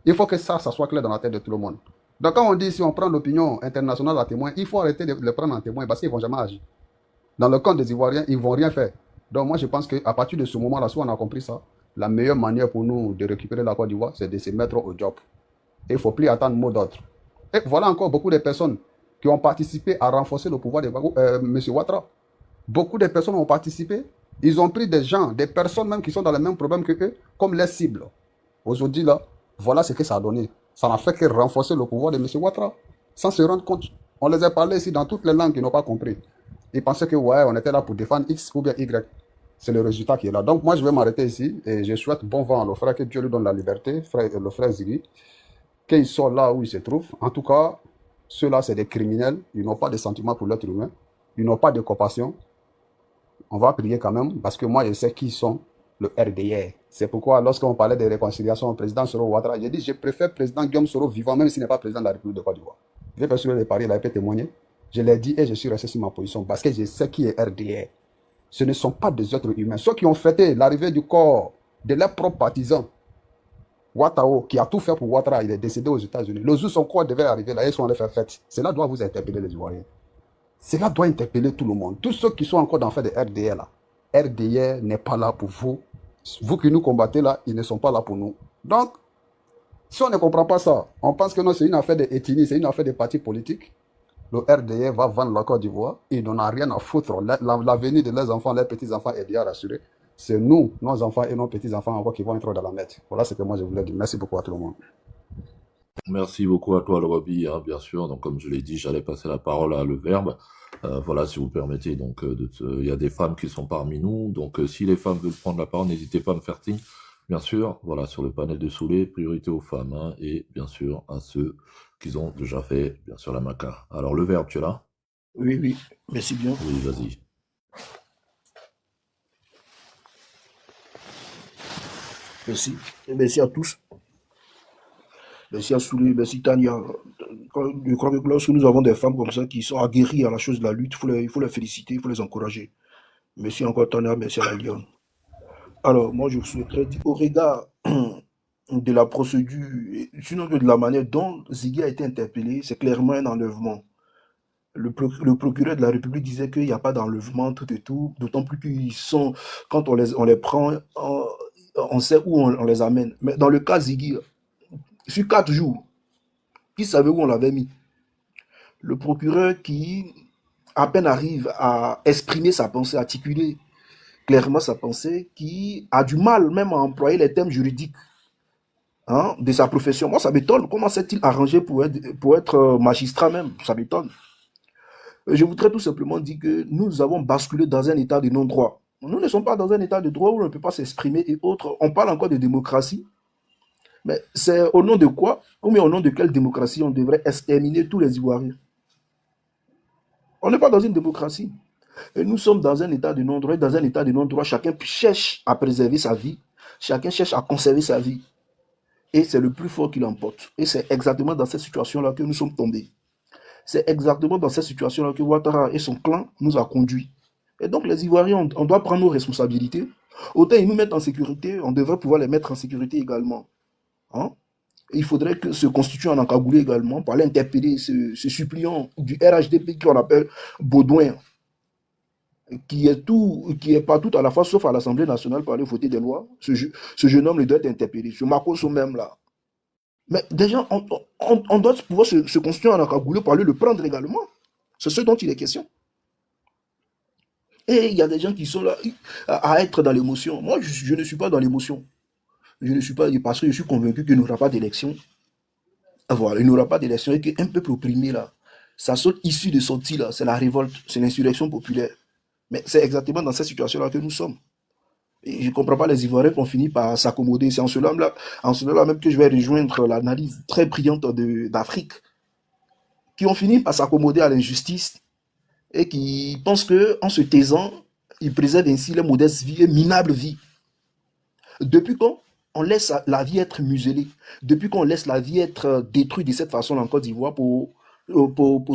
Il faut que ça soit clair dans la tête de tout le monde. Donc quand on dit si on prend l'opinion internationale à témoin, il faut arrêter de le prendre en témoin parce qu'ils ne vont jamais agir. Dans le camp des Ivoiriens, ils ne vont rien faire. Donc moi je pense qu'à partir de ce moment-là, si on a compris ça, la meilleure manière pour nous de récupérer la Côte d'Ivoire, c'est de se mettre au job. Et il ne faut plus attendre mot d'ordre. Et voilà encore beaucoup de personnes qui ont participé à renforcer le pouvoir de M. Ouattara. Beaucoup de personnes ont participé. Ils ont pris des gens, des personnes même qui sont dans le même problème que eux, comme les cibles. Aujourd'hui, là, voilà ce que ça a donné. Ça n'a fait que renforcer le pouvoir de M. Ouattara, sans se rendre compte. On les a parlé ici dans toutes les langues qu'ils n'ont pas compris. Ils pensaient que, ouais, on était là pour défendre X ou bien Y. C'est le résultat qui est là. Donc, moi, je vais m'arrêter ici et je souhaite bon vent à le frère, que Dieu lui donne la liberté, le frère Ziggy, qu'il soit là où il se trouve. En tout cas, ceux-là, c'est des criminels. Ils n'ont pas de sentiments pour l'être humain. Ils n'ont pas de compassion. On va prier quand même, parce que moi, je sais qui sont le RDR. C'est pourquoi, lorsqu'on parlait de réconciliation au président Soro Ouattara, j'ai dit, je préfère le président Guillaume Soro vivant, même s'il n'est pas président de la République de Côte d'Ivoire. Je vais persuader de Paris, il a pu témoigner. Je l'ai dit et je suis resté sur ma position, parce que je sais qui est RDR. Ce ne sont pas des êtres humains. Ceux qui ont fêté l'arrivée du corps de leurs propres partisans, Ouattao, qui a tout fait pour Ouattara, il est décédé aux États-Unis. Le jour son corps devait arriver là, ils sont allés faire fête. Cela doit vous interpeller, les Ivoiriens. Cela doit interpeller tout le monde. Tous ceux qui sont encore dans le fait de RDR là. RDR n'est pas là pour vous. Vous qui nous combattez là, ils ne sont pas là pour nous. Donc, si on ne comprend pas ça, on pense que non, c'est une affaire d'ethnie, c'est une affaire de partis politiques. Le RDR va vendre la Côte d'Ivoire. Ils n'en ont rien à foutre. L'avenir de leurs enfants, leurs petits-enfants est bien rassuré. C'est nous, nos enfants et nos petits-enfants encore qui vont être dans la merde. Voilà ce que moi je voulais dire. Merci beaucoup à tout le monde. Merci beaucoup à toi, le Roby, hein, bien sûr. Donc, comme je l'ai dit, j'allais passer la parole à le Verbe. Voilà, si vous permettez. Donc, il y a des femmes qui sont parmi nous. Donc, si les femmes veulent prendre la parole, n'hésitez pas à me faire signe. Bien sûr, voilà, sur le panel de Soulé, priorité aux femmes, hein, et bien sûr à ceux qui ont déjà fait, bien sûr, la maca. Alors, le Verbe, tu es là? Oui, oui, merci bien. Oui, vas-y. Merci. Et merci à tous. Merci à Soulé, merci Tania. Je crois que lorsque nous avons des femmes comme ça qui sont aguerries à la chose de la lutte, il faut les féliciter, il faut les encourager. Merci encore Tania, merci à la Lyon. Alors, moi, je souhaiterais dire, au regard de la procédure, sinon que de la manière dont Ziggy a été interpellé, c'est clairement un enlèvement. Le procureur de la République disait qu'il n'y a pas d'enlèvement, tout et tout, d'autant plus qu'ils sont, quand on les prend, on sait où on les amène. Mais dans le cas Ziggy, sur 4 jours, qui savait où on l'avait mis? Le procureur qui, à peine arrive à exprimer sa pensée, articuler clairement sa pensée, qui a du mal même à employer les termes juridiques de sa profession. Moi, ça m'étonne. Comment s'est-il arrangé pour être magistrat même? Ça m'étonne. Je voudrais tout simplement dire que nous avons basculé dans un état de non-droit. Nous ne sommes pas dans un état de droit où on ne peut pas s'exprimer et autres. On parle encore de démocratie. Mais c'est au nom de quoi, ou bien au nom de quelle démocratie on devrait exterminer tous les Ivoiriens? On n'est pas dans une démocratie. Et nous sommes dans un état de non-droit. Dans un état de non-droit, chacun cherche à préserver sa vie. Chacun cherche à conserver sa vie. Et c'est le plus fort qui l'emporte. Et c'est exactement dans cette situation-là que nous sommes tombés. C'est exactement dans cette situation-là que Ouattara et son clan nous a conduits. Et donc les Ivoiriens, on doit prendre nos responsabilités. Autant ils nous mettent en sécurité, on devrait pouvoir les mettre en sécurité également. Hein? Il faudrait que se constitue un encagoulé également pour aller interpeller ce suppliant du RHDP qu'on appelle Baudouin, qui est partout à la fois, sauf à l'Assemblée nationale pour aller voter des lois. Ce jeune homme doit être interpellé. Ce Makoso même là. Mais déjà, on doit pouvoir se constituer un encagoulé pour aller le prendre également. C'est ce dont il est question. Et il y a des gens qui sont là à être dans l'émotion. Moi, je ne suis pas dans l'émotion. Je ne suis pas, parce que je suis convaincu qu'il n'y aura pas d'élection. Voilà, il n'y aura pas d'élection et qu'un peuple opprimé là, sa seule issue de sortie là, c'est la révolte, c'est l'insurrection populaire. Mais c'est exactement dans cette situation-là que nous sommes. Et je ne comprends pas les Ivoiriens qui ont fini par s'accommoder. C'est en cela même que je vais rejoindre l'analyse très brillante d'Afrique, qui ont fini par s'accommoder à l'injustice et qui pensent qu'en se taisant, ils préservent ainsi leur modeste vie et minable vie. Depuis quand on laisse la vie être muselée, depuis qu'on laisse la vie être détruite de cette façon en Côte d'Ivoire pour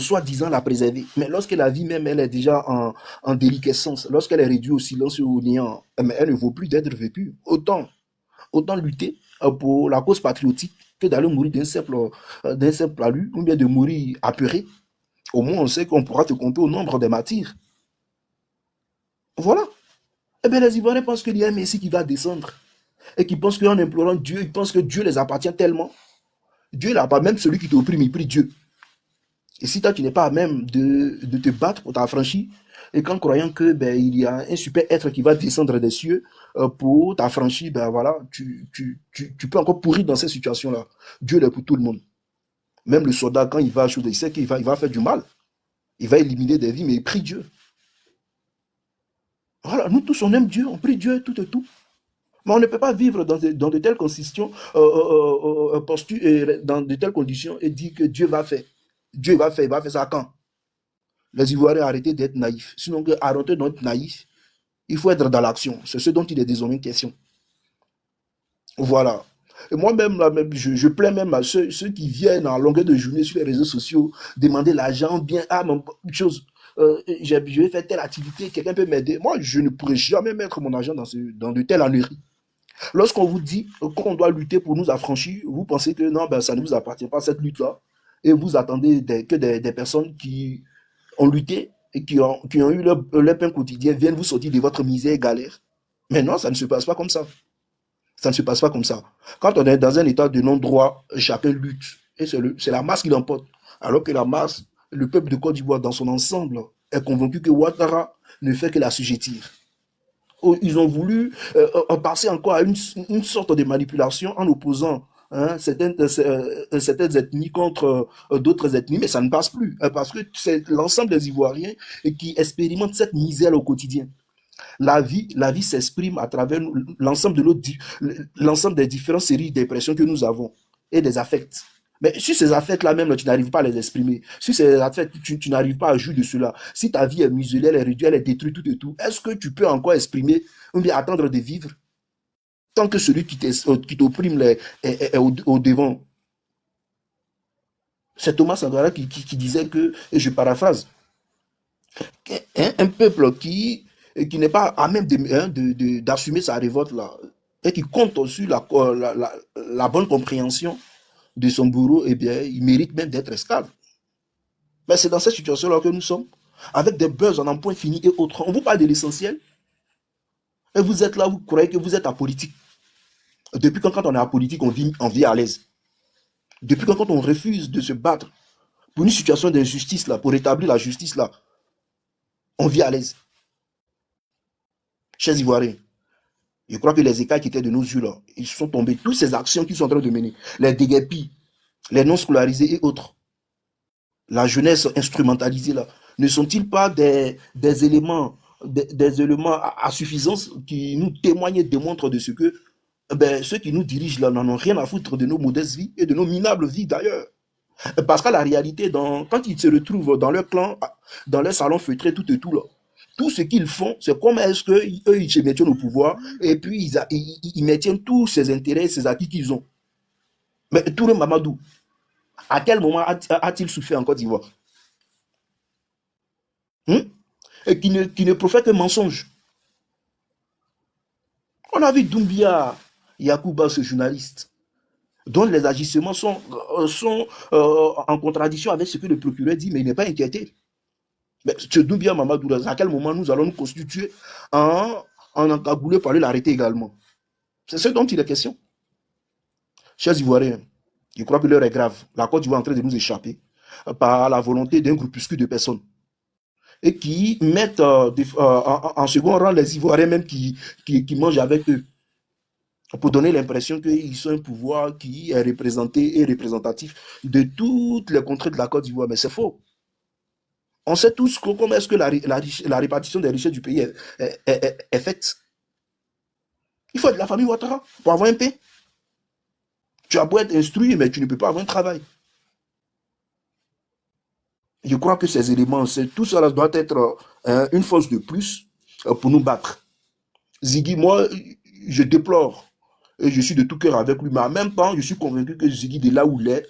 soi-disant la préserver. Mais lorsque la vie même, elle est déjà en déliquescence, lorsqu'elle est réduite au silence et au néant, elle ne vaut plus d'être vécue. Autant lutter pour la cause patriotique que d'aller mourir d'un simple alu, ou bien de mourir apeuré. Au moins, on sait qu'on pourra te compter au nombre des martyrs. Voilà. Eh bien, les Ivoiriens pensent qu'il y a un Messie qui va descendre. Et qui pensent qu'en implorant Dieu, ils pensent que Dieu les appartient tellement. Dieu n'a pas, même celui qui t'opprime, il prie Dieu. Et si toi, tu n'es pas à même de te battre pour t'affranchir, et qu'en croyant que il y a un super être qui va descendre des cieux pour t'affranchir, voilà, tu peux encore pourrir dans cette situation-là. Dieu est pour tout le monde. Même le soldat, quand il va à il sait qu'il va faire du mal. Il va éliminer des vies, mais il prie Dieu. Voilà, nous tous, on aime Dieu, on prie Dieu, tout et tout. Mais on ne peut pas vivre dans de telles conditions, dans de telles conditions et dire que Dieu va faire. Dieu va faire, il va faire ça quand? Les Ivoiriens, arrêtez d'être naïfs. Sinon, arrêtez d'être naïfs. Il faut être dans l'action. C'est ce dont il est désormais question. Voilà. Et moi-même, je plains même à ceux qui viennent en longueur de journée sur les réseaux sociaux demander l'argent, bien, chose. Je vais faire telle activité, quelqu'un peut m'aider. Moi, je ne pourrais jamais mettre mon argent dans de telles âneries. Lorsqu'on vous dit qu'on doit lutter pour nous affranchir, vous pensez que non, ça ne vous appartient pas, cette lutte-là. Et vous attendez que des personnes qui ont lutté et qui ont eu leur pain quotidien viennent vous sortir de votre misère et galère. Mais non, ça ne se passe pas comme ça. Ça ne se passe pas comme ça. Quand on est dans un état de non-droit, chacun lutte. Et c'est la masse qui l'emporte. Alors que la masse, le peuple de Côte d'Ivoire dans son ensemble, est convaincu que Ouattara ne fait que l'assujettir. Ils ont voulu passer encore à une sorte de manipulation en opposant certaines ethnies contre d'autres ethnies, mais ça ne passe plus, parce que c'est l'ensemble des Ivoiriens qui expérimentent cette misère au quotidien. La vie s'exprime à travers l'ensemble des différentes séries d'impressions que nous avons et des affects. Mais sur ces affects-là même, tu n'arrives pas à les exprimer. Sur ces affects, tu n'arrives pas à jouir de cela. Si ta vie est muselée, elle est réduite, elle est détruite, tout et tout, est-ce que tu peux encore exprimer ou bien attendre de vivre tant que celui qui t'opprime est au devant? C'est Thomas Sankara qui disait que, et je paraphrase, un peuple qui n'est pas à même d'assumer sa révolte là, et qui compte sur la bonne compréhension de son bourreau, eh bien, il mérite même d'être esclave. Mais c'est dans cette situation-là que nous sommes, avec des buzz en un point fini et autres. On vous parle de l'essentiel, et vous êtes là, vous croyez que vous êtes apolitique. Depuis quand on est apolitique, on vit à l'aise. Depuis quand on refuse de se battre pour une situation d'injustice, là, pour rétablir la justice, là, on vit à l'aise. Chers Ivoiriens, je crois que les écailles qui étaient de nos yeux, là, ils sont tombés. Toutes ces actions qu'ils sont en train de mener, les déguerpis, les non-scolarisés et autres, la jeunesse instrumentalisée, là, ne sont-ils pas des éléments à suffisance qui nous témoignent et démontrent de ce que ceux qui nous dirigent là n'en ont rien à foutre de nos modestes vies et de nos minables vies d'ailleurs. Parce qu'à la réalité, quand ils se retrouvent dans leur clan, dans leur salon feutré, tout et tout, là, tout ce qu'ils font, c'est comment est-ce qu'eux, ils se maintiennent au pouvoir et puis ils maintiennent tous ces intérêts, ces acquis qu'ils ont. Mais Touré Mamadou, à quel moment a-t-il souffert en Côte d'Ivoire? Et qui ne profère que mensonge. On a vu Doumbia Yacouba, ce journaliste, dont les agissements sont en contradiction avec ce que le procureur dit, mais il n'est pas inquiété. Mais ce Doumbia Mamadou, à quel moment nous allons nous constituer en encagoulé par l'arrêter également? C'est ce dont il est question. Chers Ivoiriens, je crois que l'heure est grave. La Côte d'Ivoire est en train de nous échapper par la volonté d'un groupuscule de personnes et qui mettent en second rang les Ivoiriens même qui mangent avec eux pour donner l'impression qu'ils sont un pouvoir qui est représenté et représentatif de toutes les contrées de la Côte d'Ivoire. Mais c'est faux. On sait tous comment est-ce que la répartition des richesses du pays est faite. Il faut être de la famille Ouattara pour avoir un pain. Tu as beau être instruit, mais tu ne peux pas avoir un travail. Je crois que ces éléments, tout cela doit être une force de plus pour nous battre. Ziggy, moi, je déplore et je suis de tout cœur avec lui, mais en même temps, je suis convaincu que Ziggy, de là où il est,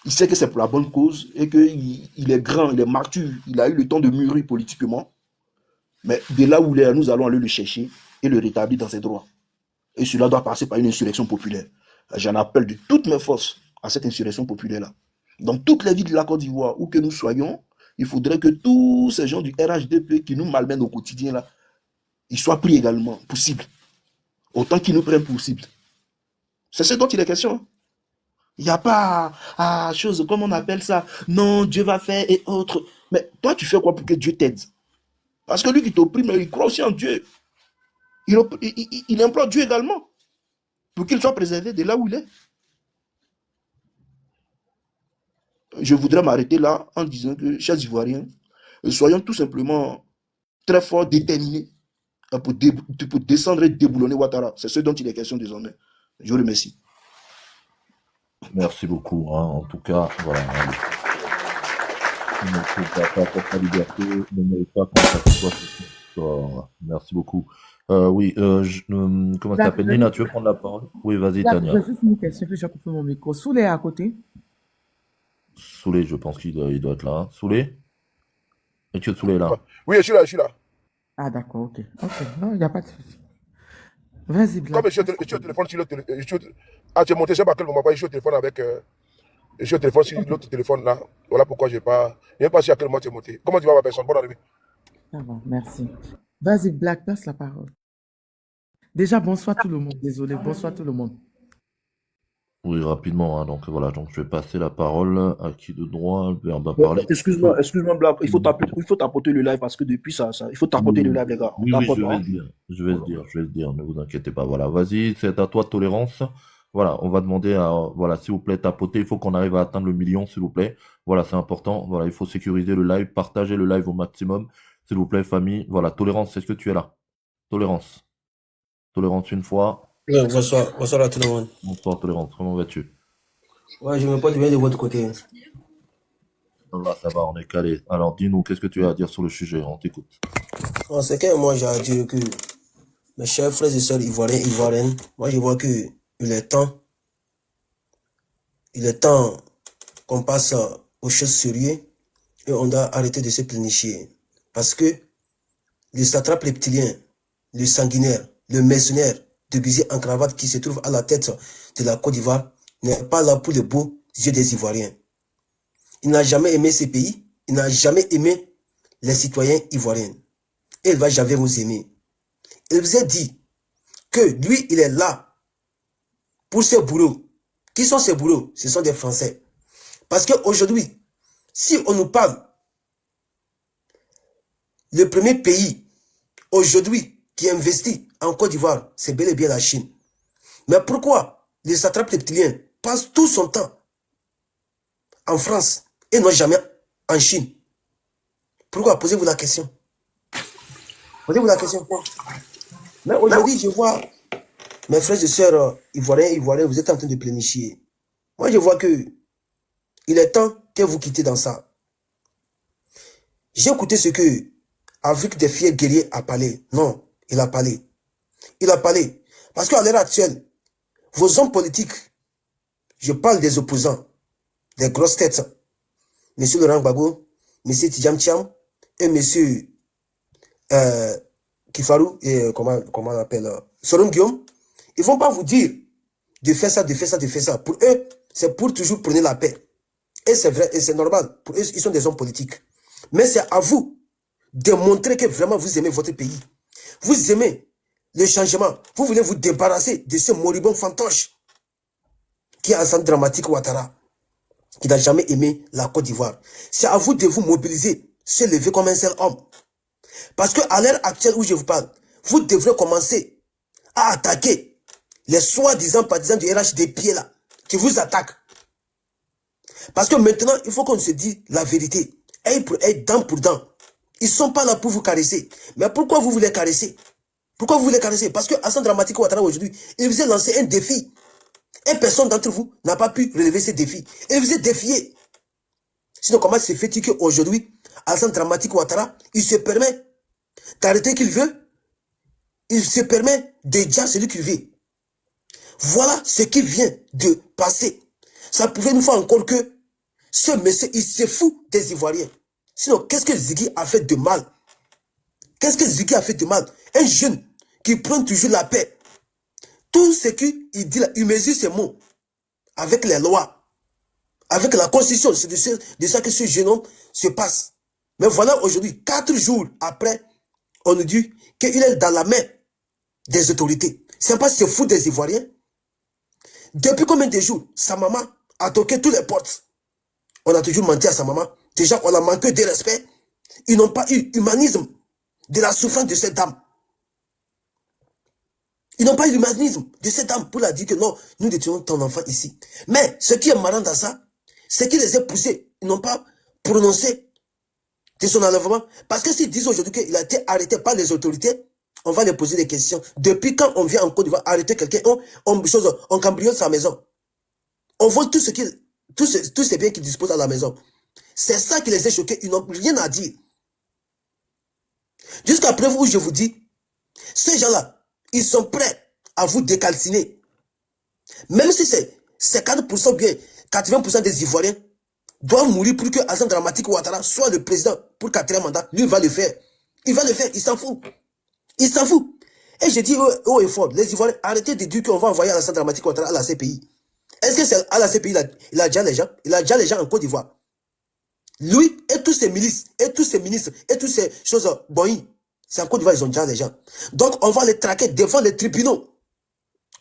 il sait que c'est pour la bonne cause et qu'il est grand, il est mature, il a eu le temps de mûrir politiquement. Mais de là où il est, nous allons aller le chercher et le rétablir dans ses droits. Et cela doit passer par une insurrection populaire. J'en appelle de toutes mes forces à cette insurrection populaire-là. Dans toutes les villes de la Côte d'Ivoire, où que nous soyons, il faudrait que tous ces gens du RHDP qui nous malmènent au quotidien, là, ils soient pris également, possible. Autant qu'ils nous prennent possible. C'est ce dont il est question. Il n'y a pas chose, comme on appelle ça, non, Dieu va faire et autres. Mais toi, tu fais quoi pour que Dieu t'aide? Parce que lui qui t'opprime, il croit aussi en Dieu. Il implore Dieu également pour qu'il soit préservé de là où il est. Je voudrais m'arrêter là en disant que, chers Ivoiriens, soyons tout simplement très forts, déterminés pour descendre et déboulonner Ouattara. C'est ce dont il est question désormais. Je vous remercie. Merci beaucoup. En tout cas, voilà. Ne mérite pas ta liberté, ne mérite pas qu'on s'accroche. Merci beaucoup. Oui, comment ça s'appelle? Nina, tu veux prendre la parole? Oui, vas-y, Tania. J'ai juste une question, puis j'ai coupé mon micro. Soulé est à côté? Soulé, je pense qu'il doit être là. Soulé? Es-tu Soulé là? Oui, je suis là. Ah, d'accord, ok. Ok, non, il n'y a pas de souci. Vas-y, Black. Comme je suis au téléphone sur l'autre téléphone. Ah, tu es monté, je ne sais pas à quel moment, je suis au téléphone avec. Je suis au téléphone sur l'autre téléphone là. Voilà pourquoi je n'ai pas. Je ne sais pas si à quel moment tu es monté. Comment tu vas, ma personne? Bonne arrivée. Ça va, merci. Vas-y, Black, passe la parole. Déjà, bonsoir tout le monde. Désolé, bonsoir tout le monde. Oui, rapidement, hein, donc voilà, donc je vais passer la parole à qui de droit Albert va parler. Excuse-moi, Black, il faut tapoter le live parce que depuis ça, il faut tapoter le live, les gars. Oui, je vais le dire, ne vous inquiétez pas. Voilà, vas-y, c'est à toi, Tolérance. Voilà, on va demander voilà, s'il vous plaît, tapoter. Il faut qu'on arrive à atteindre le million, s'il vous plaît. Voilà, c'est important. Voilà, il faut sécuriser le live, partager le live au maximum, s'il vous plaît, famille. Voilà, Tolérance, est-ce que tu es là? Tolérance une fois. Oui, bonsoir à tout le monde. Bonsoir, Tolérance, comment vas-tu? Ouais, je me porte bien de votre côté. Ça va, on est calé. Alors, dis-nous, qu'est-ce que tu as à dire sur le sujet? On t'écoute. C'est que moi, j'ai à dire que mes chers frères et sœurs ivoiriennes, moi, je vois que il est temps qu'on passe aux choses sérieuses et on doit arrêter de se plénifier. Parce que le satrape reptilien, le sanguinaire, le mercenaire, déguisé en cravate qui se trouve à la tête de la Côte d'Ivoire n'est pas là pour les beaux yeux des Ivoiriens. Il n'a jamais aimé ce pays, il n'a jamais aimé les citoyens ivoiriens. Et il ne va jamais vous aimer. Il vous a dit que lui, il est là pour ses bourreaux. Qui sont ces bourreaux? Ce sont des Français. Parce qu'aujourd'hui, si on nous parle, le premier pays aujourd'hui qui investit en Côte d'Ivoire, c'est bel et bien la Chine. Mais pourquoi les satrapes reptiliens passent tout son temps en France et non jamais en Chine? Pourquoi? Posez-vous la question. Posez-vous la question. Mais aujourd'hui, je vois mes frères et sœurs ivoiriens, vous êtes en train de planifier. Moi, je vois que il est temps que vous quittez dans ça. J'ai écouté ce que Afrique des fiers guerriers a parlé. Non, il a parlé. Il a parlé. Parce qu'à l'heure actuelle, vos hommes politiques, je parle des opposants, des grosses têtes, M. Laurent Gbagbo, M. Tidjam Thiam et M. Kifarou, et comment on l'appelle, Sorum Guillaume, ils ne vont pas vous dire de faire ça, de faire ça, de faire ça. Pour eux, c'est pour toujours prôner la paix. Et c'est vrai, et c'est normal. Pour eux, ils sont des hommes politiques. Mais c'est à vous de montrer que vraiment vous aimez votre pays. Vous aimez le changement. Vous voulez vous débarrasser de ce moribond fantoche qui est Alassane Dramane Ouattara, qui n'a jamais aimé la Côte d'Ivoire. C'est à vous de vous mobiliser, se lever comme un seul homme. Parce qu'à l'heure actuelle où je vous parle, vous devrez commencer à attaquer les soi-disant partisans du RH des pieds là, qui vous attaquent. Parce que maintenant, il faut qu'on se dise la vérité. Œil pour œil, dent pour dent. Ils ne sont pas là pour vous caresser. Mais pourquoi vous voulez caresser? Pourquoi vous voulez caresser? Parce que Alassane Dramane Ouattara aujourd'hui, il vous a lancé un défi. Et personne d'entre vous n'a pas pu relever ce défi. Il vous a défié. Sinon, comment se fait-il qu'aujourd'hui, Alassane Dramane Ouattara, il se permet d'arrêter qu'il veut? Il se permet de dire celui qu'il veut. Voilà ce qui vient de passer. Ça pouvait nous faire encore que ce monsieur, il se fout des Ivoiriens. Sinon, qu'est-ce que Ziggy a fait de mal? Qu'est-ce que Ziggy a fait de mal? Un jeune qui prend toujours la paix. Tout ce qu'il dit là, il mesure ses mots avec les lois, avec la constitution. C'est de ça que ce jeune homme se passe. Mais voilà aujourd'hui, 4 jours après, on nous dit qu'il est dans la main des autorités. C'est pas se foutre des Ivoiriens. Depuis combien de jours, sa maman a toqué toutes les portes. On a toujours menti à sa maman. Déjà, on a manqué de respect. Ils n'ont pas eu l'humanisme de la souffrance de cette dame. Ils n'ont pas eu l'humanisme de cette dame pour la dire que non, nous détenons ton enfant ici. Mais ce qui est marrant dans ça, c'est qu'ils les ont poussés. Ils n'ont pas prononcé de son enlèvement. Parce que s'ils disent aujourd'hui qu'il a été arrêté par les autorités, on va les poser des questions. Depuis quand on vient en Côte d'Ivoire arrêter quelqu'un, on cambriole sa maison. On vole tous ces biens qu'ils disposent à la maison. C'est ça qui les a choqués. Ils n'ont rien à dire. Jusqu'à preuve où je vous dis, ces gens-là, ils sont prêts à vous décalciner. Même si c'est 50% bien, 80% des Ivoiriens doivent mourir pour que Alassane Dramane Ouattara soit le président pour 4e mandat. Lui, il va le faire. Il va le faire. Il s'en fout. Il s'en fout. Et je dis haut et fort, les Ivoiriens, arrêtez de dire qu'on va envoyer Alassane Dramane Ouattara à la CPI. Est-ce que c'est à la CPI, il a déjà les gens? Il a déjà les gens en Côte d'Ivoire. Lui et tous ses milices, et tous ses ministres, et toutes ces choses, c'est en Côte d'Ivoire, ils ont déjà les gens. Donc, on va les traquer devant les tribunaux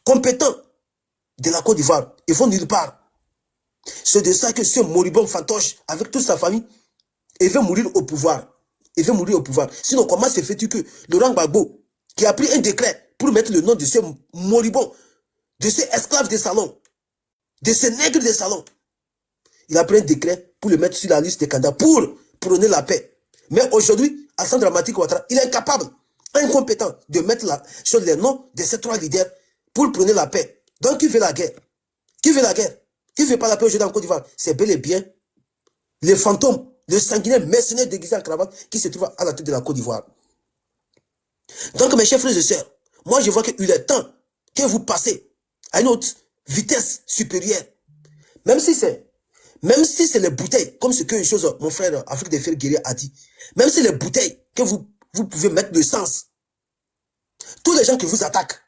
compétents de la Côte d'Ivoire. Ils vont nulle part. C'est de ça que ce moribond fantoche, avec toute sa famille, il veut mourir au pouvoir. Il veut mourir au pouvoir. Sinon, comment se fait-il que Laurent Gbagbo, qui a pris un décret pour mettre le nom de ce moribond, de ce esclave de salon, de ce nègre de salon, il a pris un décret pour le mettre sur la liste des candidats pour prôner la paix. Mais aujourd'hui, Alassane Dramane Ouattara, il est incapable, incompétent de mettre sur les noms de ces 3 leaders pour prôner la paix. Donc, qui veut la guerre? Qui veut la guerre? Qui ne veut pas la paix aujourd'hui en Côte d'Ivoire? C'est bel et bien les fantômes, le sanguinaire mercenaire déguisé en cravate qui se trouve à la tête de la Côte d'Ivoire. Donc, mes chers frères et sœurs, moi, je vois qu'il est temps que vous passez à une autre vitesse supérieure. Même si c'est les bouteilles, comme ce que mon frère Afrique des Fiers Guerriers a dit, même si les bouteilles que vous pouvez mettre de sens, tous les gens qui vous attaquent,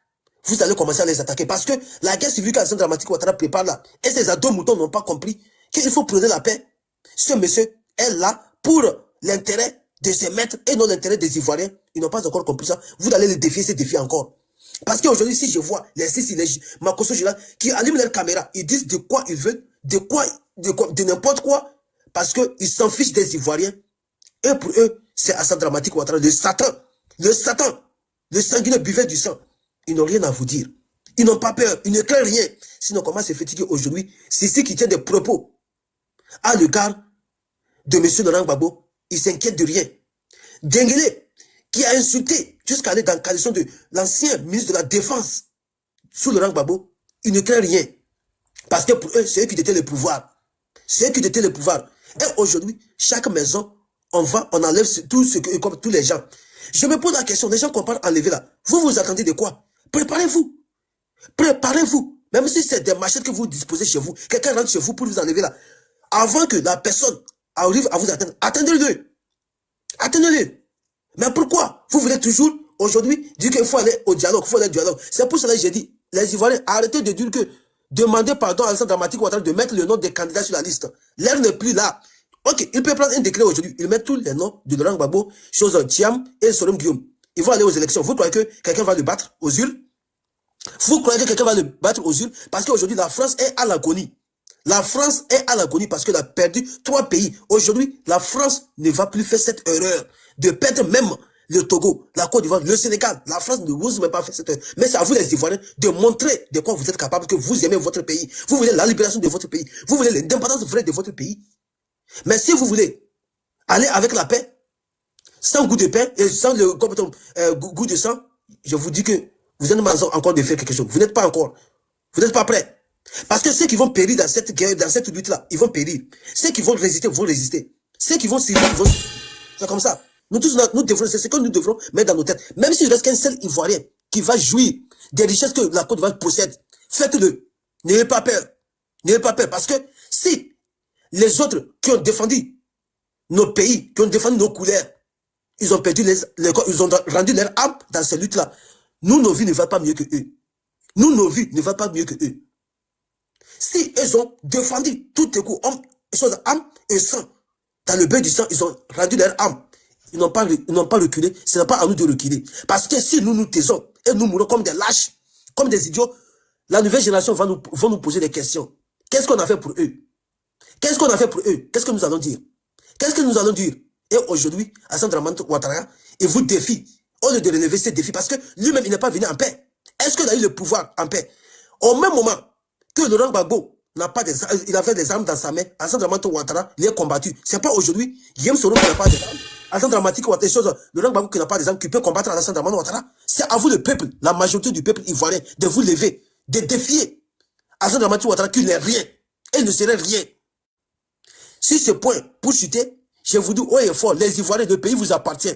vous allez commencer à les attaquer. Parce que la guerre civile qu'Alassane Dramane Ouattara prépare là, et ces ados moutons n'ont pas compris qu'il faut prôner la paix. Ce monsieur est là pour l'intérêt de ses maîtres et non l'intérêt des Ivoiriens. Ils n'ont pas encore compris ça. Vous allez les défier, ces défis encore. Parce qu'aujourd'hui, si je vois les Makosso Gila qui allument leur caméra, ils disent de quoi ils veulent, de n'importe quoi, parce qu'ils s'en fichent des Ivoiriens. Et pour eux, c'est Alassane Dramane Ouattara, le Satan, le sanguinaire buveur du sang. Ils n'ont rien à vous dire. Ils n'ont pas peur, ils ne craignent rien. Sinon, comment se fait-il qu'aujourd'hui, c'est ici qui tient des propos à l'égard de M. Laurent Gbagbo, il s'inquiète de rien. Denguele, qui a insulté jusqu'à aller dans la coalition de l'ancien ministre de la Défense sous Laurent Gbagbo, il ne craint rien. Parce que pour eux, c'est eux qui détiennent le pouvoir. C'est eux qui détiennent le pouvoir. Et aujourd'hui, chaque maison, on enlève tout ce que, comme tous les gens. Je me pose la question, les gens qu'on parle enlever là, vous attendez de quoi? Préparez-vous. Préparez-vous. Même si c'est des machettes que vous disposez chez vous, quelqu'un rentre chez vous pour vous enlever là. Avant que la personne arrive à vous atteindre, attendez-le. Attendez-le. Mais pourquoi? Vous voulez toujours, aujourd'hui, dire qu'il faut aller au dialogue, C'est pour cela que j'ai dit, les Ivoiriens, arrêtez de dire que demandez pardon à Alassane Dramane Ouattara de mettre le nom des candidats sur la liste. L'heure n'est plus là. Ok, il peut prendre un décret aujourd'hui. Il met tous les noms de Laurent Gbagbo, chose Thiam et Sorum Guillaume. Ils vont aller aux élections. Vous croyez que quelqu'un va le battre aux urnes? Vous croyez que quelqu'un va le battre aux urnes? Parce qu'aujourd'hui, la France est à l'agonie. La France est à l'agonie parce qu'elle a perdu 3 pays. Aujourd'hui, la France ne va plus faire cette erreur de perdre même le Togo, la Côte d'Ivoire, le Sénégal. La France ne vous même pas faire cette erreur. Mais c'est à vous les Ivoiriens de montrer de quoi vous êtes capables, que vous aimez votre pays. Vous voulez la libération de votre pays. Vous voulez l'indépendance vraie de votre pays. Mais si vous voulez aller avec la paix, sans goût de pain et sans le goût de sang, je vous dis que vous êtes encore de faire quelque chose. Vous n'êtes pas encore. Vous n'êtes pas prêts. Parce que ceux qui vont périr dans cette guerre, dans cette lutte-là, ils vont périr. Ceux qui vont résister, vont résister. Ceux qui vont s'y vont. C'est comme ça. Nous tous, c'est ce que nous devrons mettre dans nos têtes. Même s'il reste qu'un seul Ivoirien qui va jouir des richesses que la Côte d'Ivoire possède, faites-le. N'ayez pas peur. N'ayez pas peur. Parce que si les autres qui ont défendu nos pays, qui ont défendu nos couleurs, ils ont perdu ils ont rendu leur âme dans ces luttes-là. Nous, nos vies ne valent pas mieux que eux. Nous, nos vies ne valent pas mieux que eux. Si ils ont défendu toutes les coups, choses âme et sang, dans le bain du sang, ils ont rendu leur âme. Ils n'ont pas reculé. Ce n'est pas à nous de reculer. Parce que si nous nous taisons et nous mourons comme des lâches, comme des idiots, la nouvelle génération va nous poser des questions. Qu'est-ce qu'on a fait pour eux? Qu'est-ce qu'on a fait pour eux? Qu'est-ce que nous allons dire? Qu'est-ce que nous allons dire? Et aujourd'hui, Alassane Dramane Ouattara, il vous défie. Au lieu de relever ces défis, parce que lui-même, il n'est pas venu en paix. Est-ce qu'il a eu le pouvoir en paix? Au même moment que Laurent Gbagbo il avait des armes dans sa main, Alassane Dramane Ouattara, il est combattu. C'est pas aujourd'hui, Guillaume Soro qui n'a pas des armes, Alassane Dramane Ouattara, Laurent Gbagbo qui n'a pas des armes, qui peut combattre Alassane Dramane Ouattara. C'est à vous le peuple, la majorité du peuple ivoirien, de vous lever, de défier Alassane Dramane Ouattara qui n'est rien. Et ne serait rien. Si ce point, pour chuter, je vous dis haut et fort, les Ivoiriens, le pays vous appartient.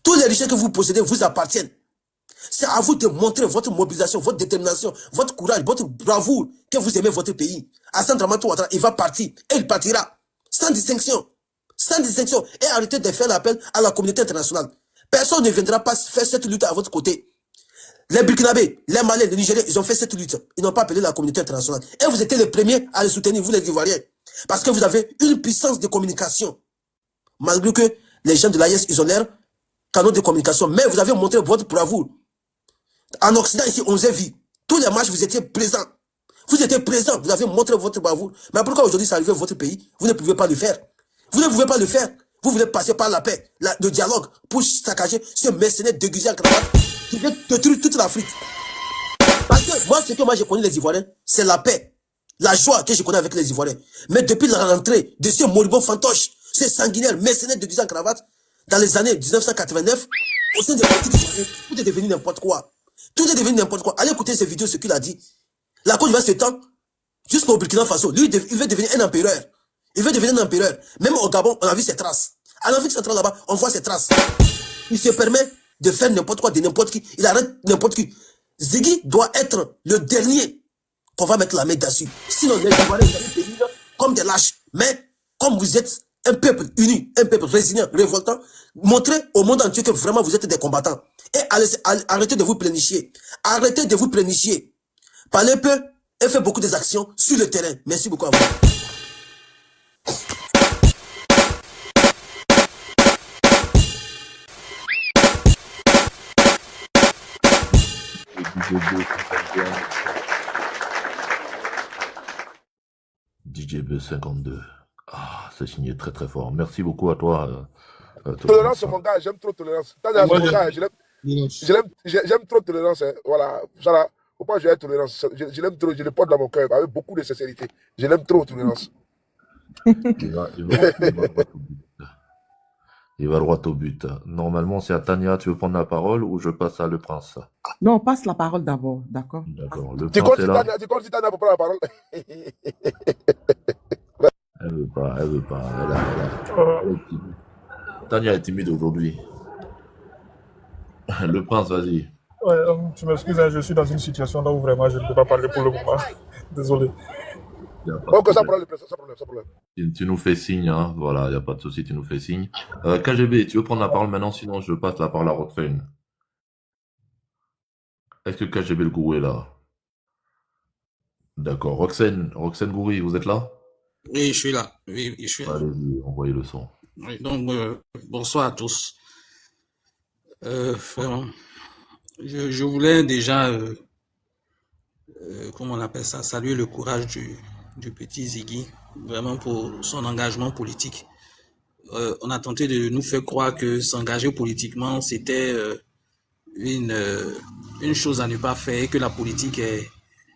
Tous les richesses que vous possédez vous appartiennent. C'est à vous de montrer votre mobilisation, votre détermination, votre courage, votre bravoure, que vous aimez votre pays. Alassane Dramane Ouattara, il va partir. Et il partira. Sans distinction. Sans distinction. Et arrêtez de faire l'appel à la communauté internationale. Personne ne viendra pas faire cette lutte à votre côté. Les Burkinabés, les Maliens, les Nigériens, ils ont fait cette lutte. Ils n'ont pas appelé la communauté internationale. Et vous étiez les premiers à les soutenir, vous les Ivoiriens. Parce que vous avez une puissance de communication. Malgré que les gens de l'AIS, ils ont l'air canaux de communication. Mais vous avez montré votre bravoure. En Occident, ici, on s'est vu. Tous les matchs, vous étiez présents. Vous étiez présents. Vous avez montré votre bravoure. Mais pourquoi aujourd'hui, ça arrive à votre pays? Vous ne pouvez pas le faire. Vous ne pouvez pas le faire. Vous voulez passer par la paix, le dialogue, pour saccager ce mercenaire déguisé en cravate qui veut détruire toute l'Afrique. Parce que moi, ce que moi, je connais les Ivoiriens, c'est la paix. La joie que je connais avec les Ivoiriens. Mais depuis la rentrée de ce moribond fantoche, ce sanguinaire mercenaire déguisé en cravate, dans les années 1989, au sein de la politique ivoirienne, tout est devenu n'importe quoi. Tout est devenu n'importe quoi. Allez écouter ces vidéos, ce qu'il a dit. La Côte d'Ivoire s'étend jusqu'au Burkina Faso. Lui, il veut devenir un empereur. Il veut devenir un empereur. Même au Gabon, on a vu ses traces. En Afrique centrale là-bas, on voit ses traces. Il se permet de faire n'importe quoi de n'importe qui. Il arrête n'importe qui. Ziggy doit être le dernier qu'on va mettre la main dessus. Sinon, les Ivoiriens, vous allez devenir comme des lâches. Mais, comme vous êtes un peuple uni, un peuple résilient, révoltant, montrez au monde entier que vraiment vous êtes des combattants. Et arrêtez de vous plénifier. Arrêtez de vous plénifier. Parlez peu et faites beaucoup des actions sur le terrain. Merci beaucoup à vous. DJB 52. Ah, c'est signé très très fort. Merci beaucoup à toi. Tolérance, mon gars, j'aime trop Tolérance. Mon gars, j'aime trop Tolérance. Hein. Voilà, ça pourquoi j'ai Tolérance? Je l'aime trop, je le porte dans mon cœur avec beaucoup de sincérité. Je l'aime trop, Tolérance. Il va droit au but. Normalement, c'est à Tania, tu veux prendre la parole ou je passe à Le Prince? Non, passe la parole d'abord, d'accord? D'accord. Le Tu Prince est là. comptes si Tania pour prendre la parole? Elle veut pas, elle veut pas. Elle est timide. Tania est timide aujourd'hui. Le prince, vas-y. Ouais, tu m'excuses, hein, je suis dans une situation là où vraiment je ne peux pas parler pour le moment. Désolé. Y a pas de Ok, ça problème. problème, ça problème, ça problème. Tu nous fais signe, hein. Voilà, il n'y a pas de souci, tu nous fais signe. KGB, tu veux prendre la parole maintenant, sinon je passe la parole à Roxane. Est-ce que KGB le gourou est là? D'accord. Roxane Goury, vous êtes là? Oui, je suis là. Oui, je suis là. Allez-y, envoyez le son. Oui, donc, bonsoir à tous. Vraiment, je voulais déjà, comment on appelle ça, saluer le courage du petit Ziggy, vraiment pour son engagement politique. On a tenté de nous faire croire que s'engager politiquement, c'était une chose à ne pas faire et que la politique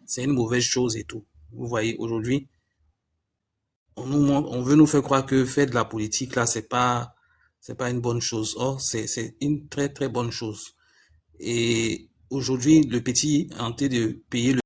c'est une mauvaise chose et tout. Vous voyez, aujourd'hui, on veut nous faire croire que faire de la politique, là, c'est pas une bonne chose. Or, c'est une très, très bonne chose. Et aujourd'hui, le petit est en train de payer le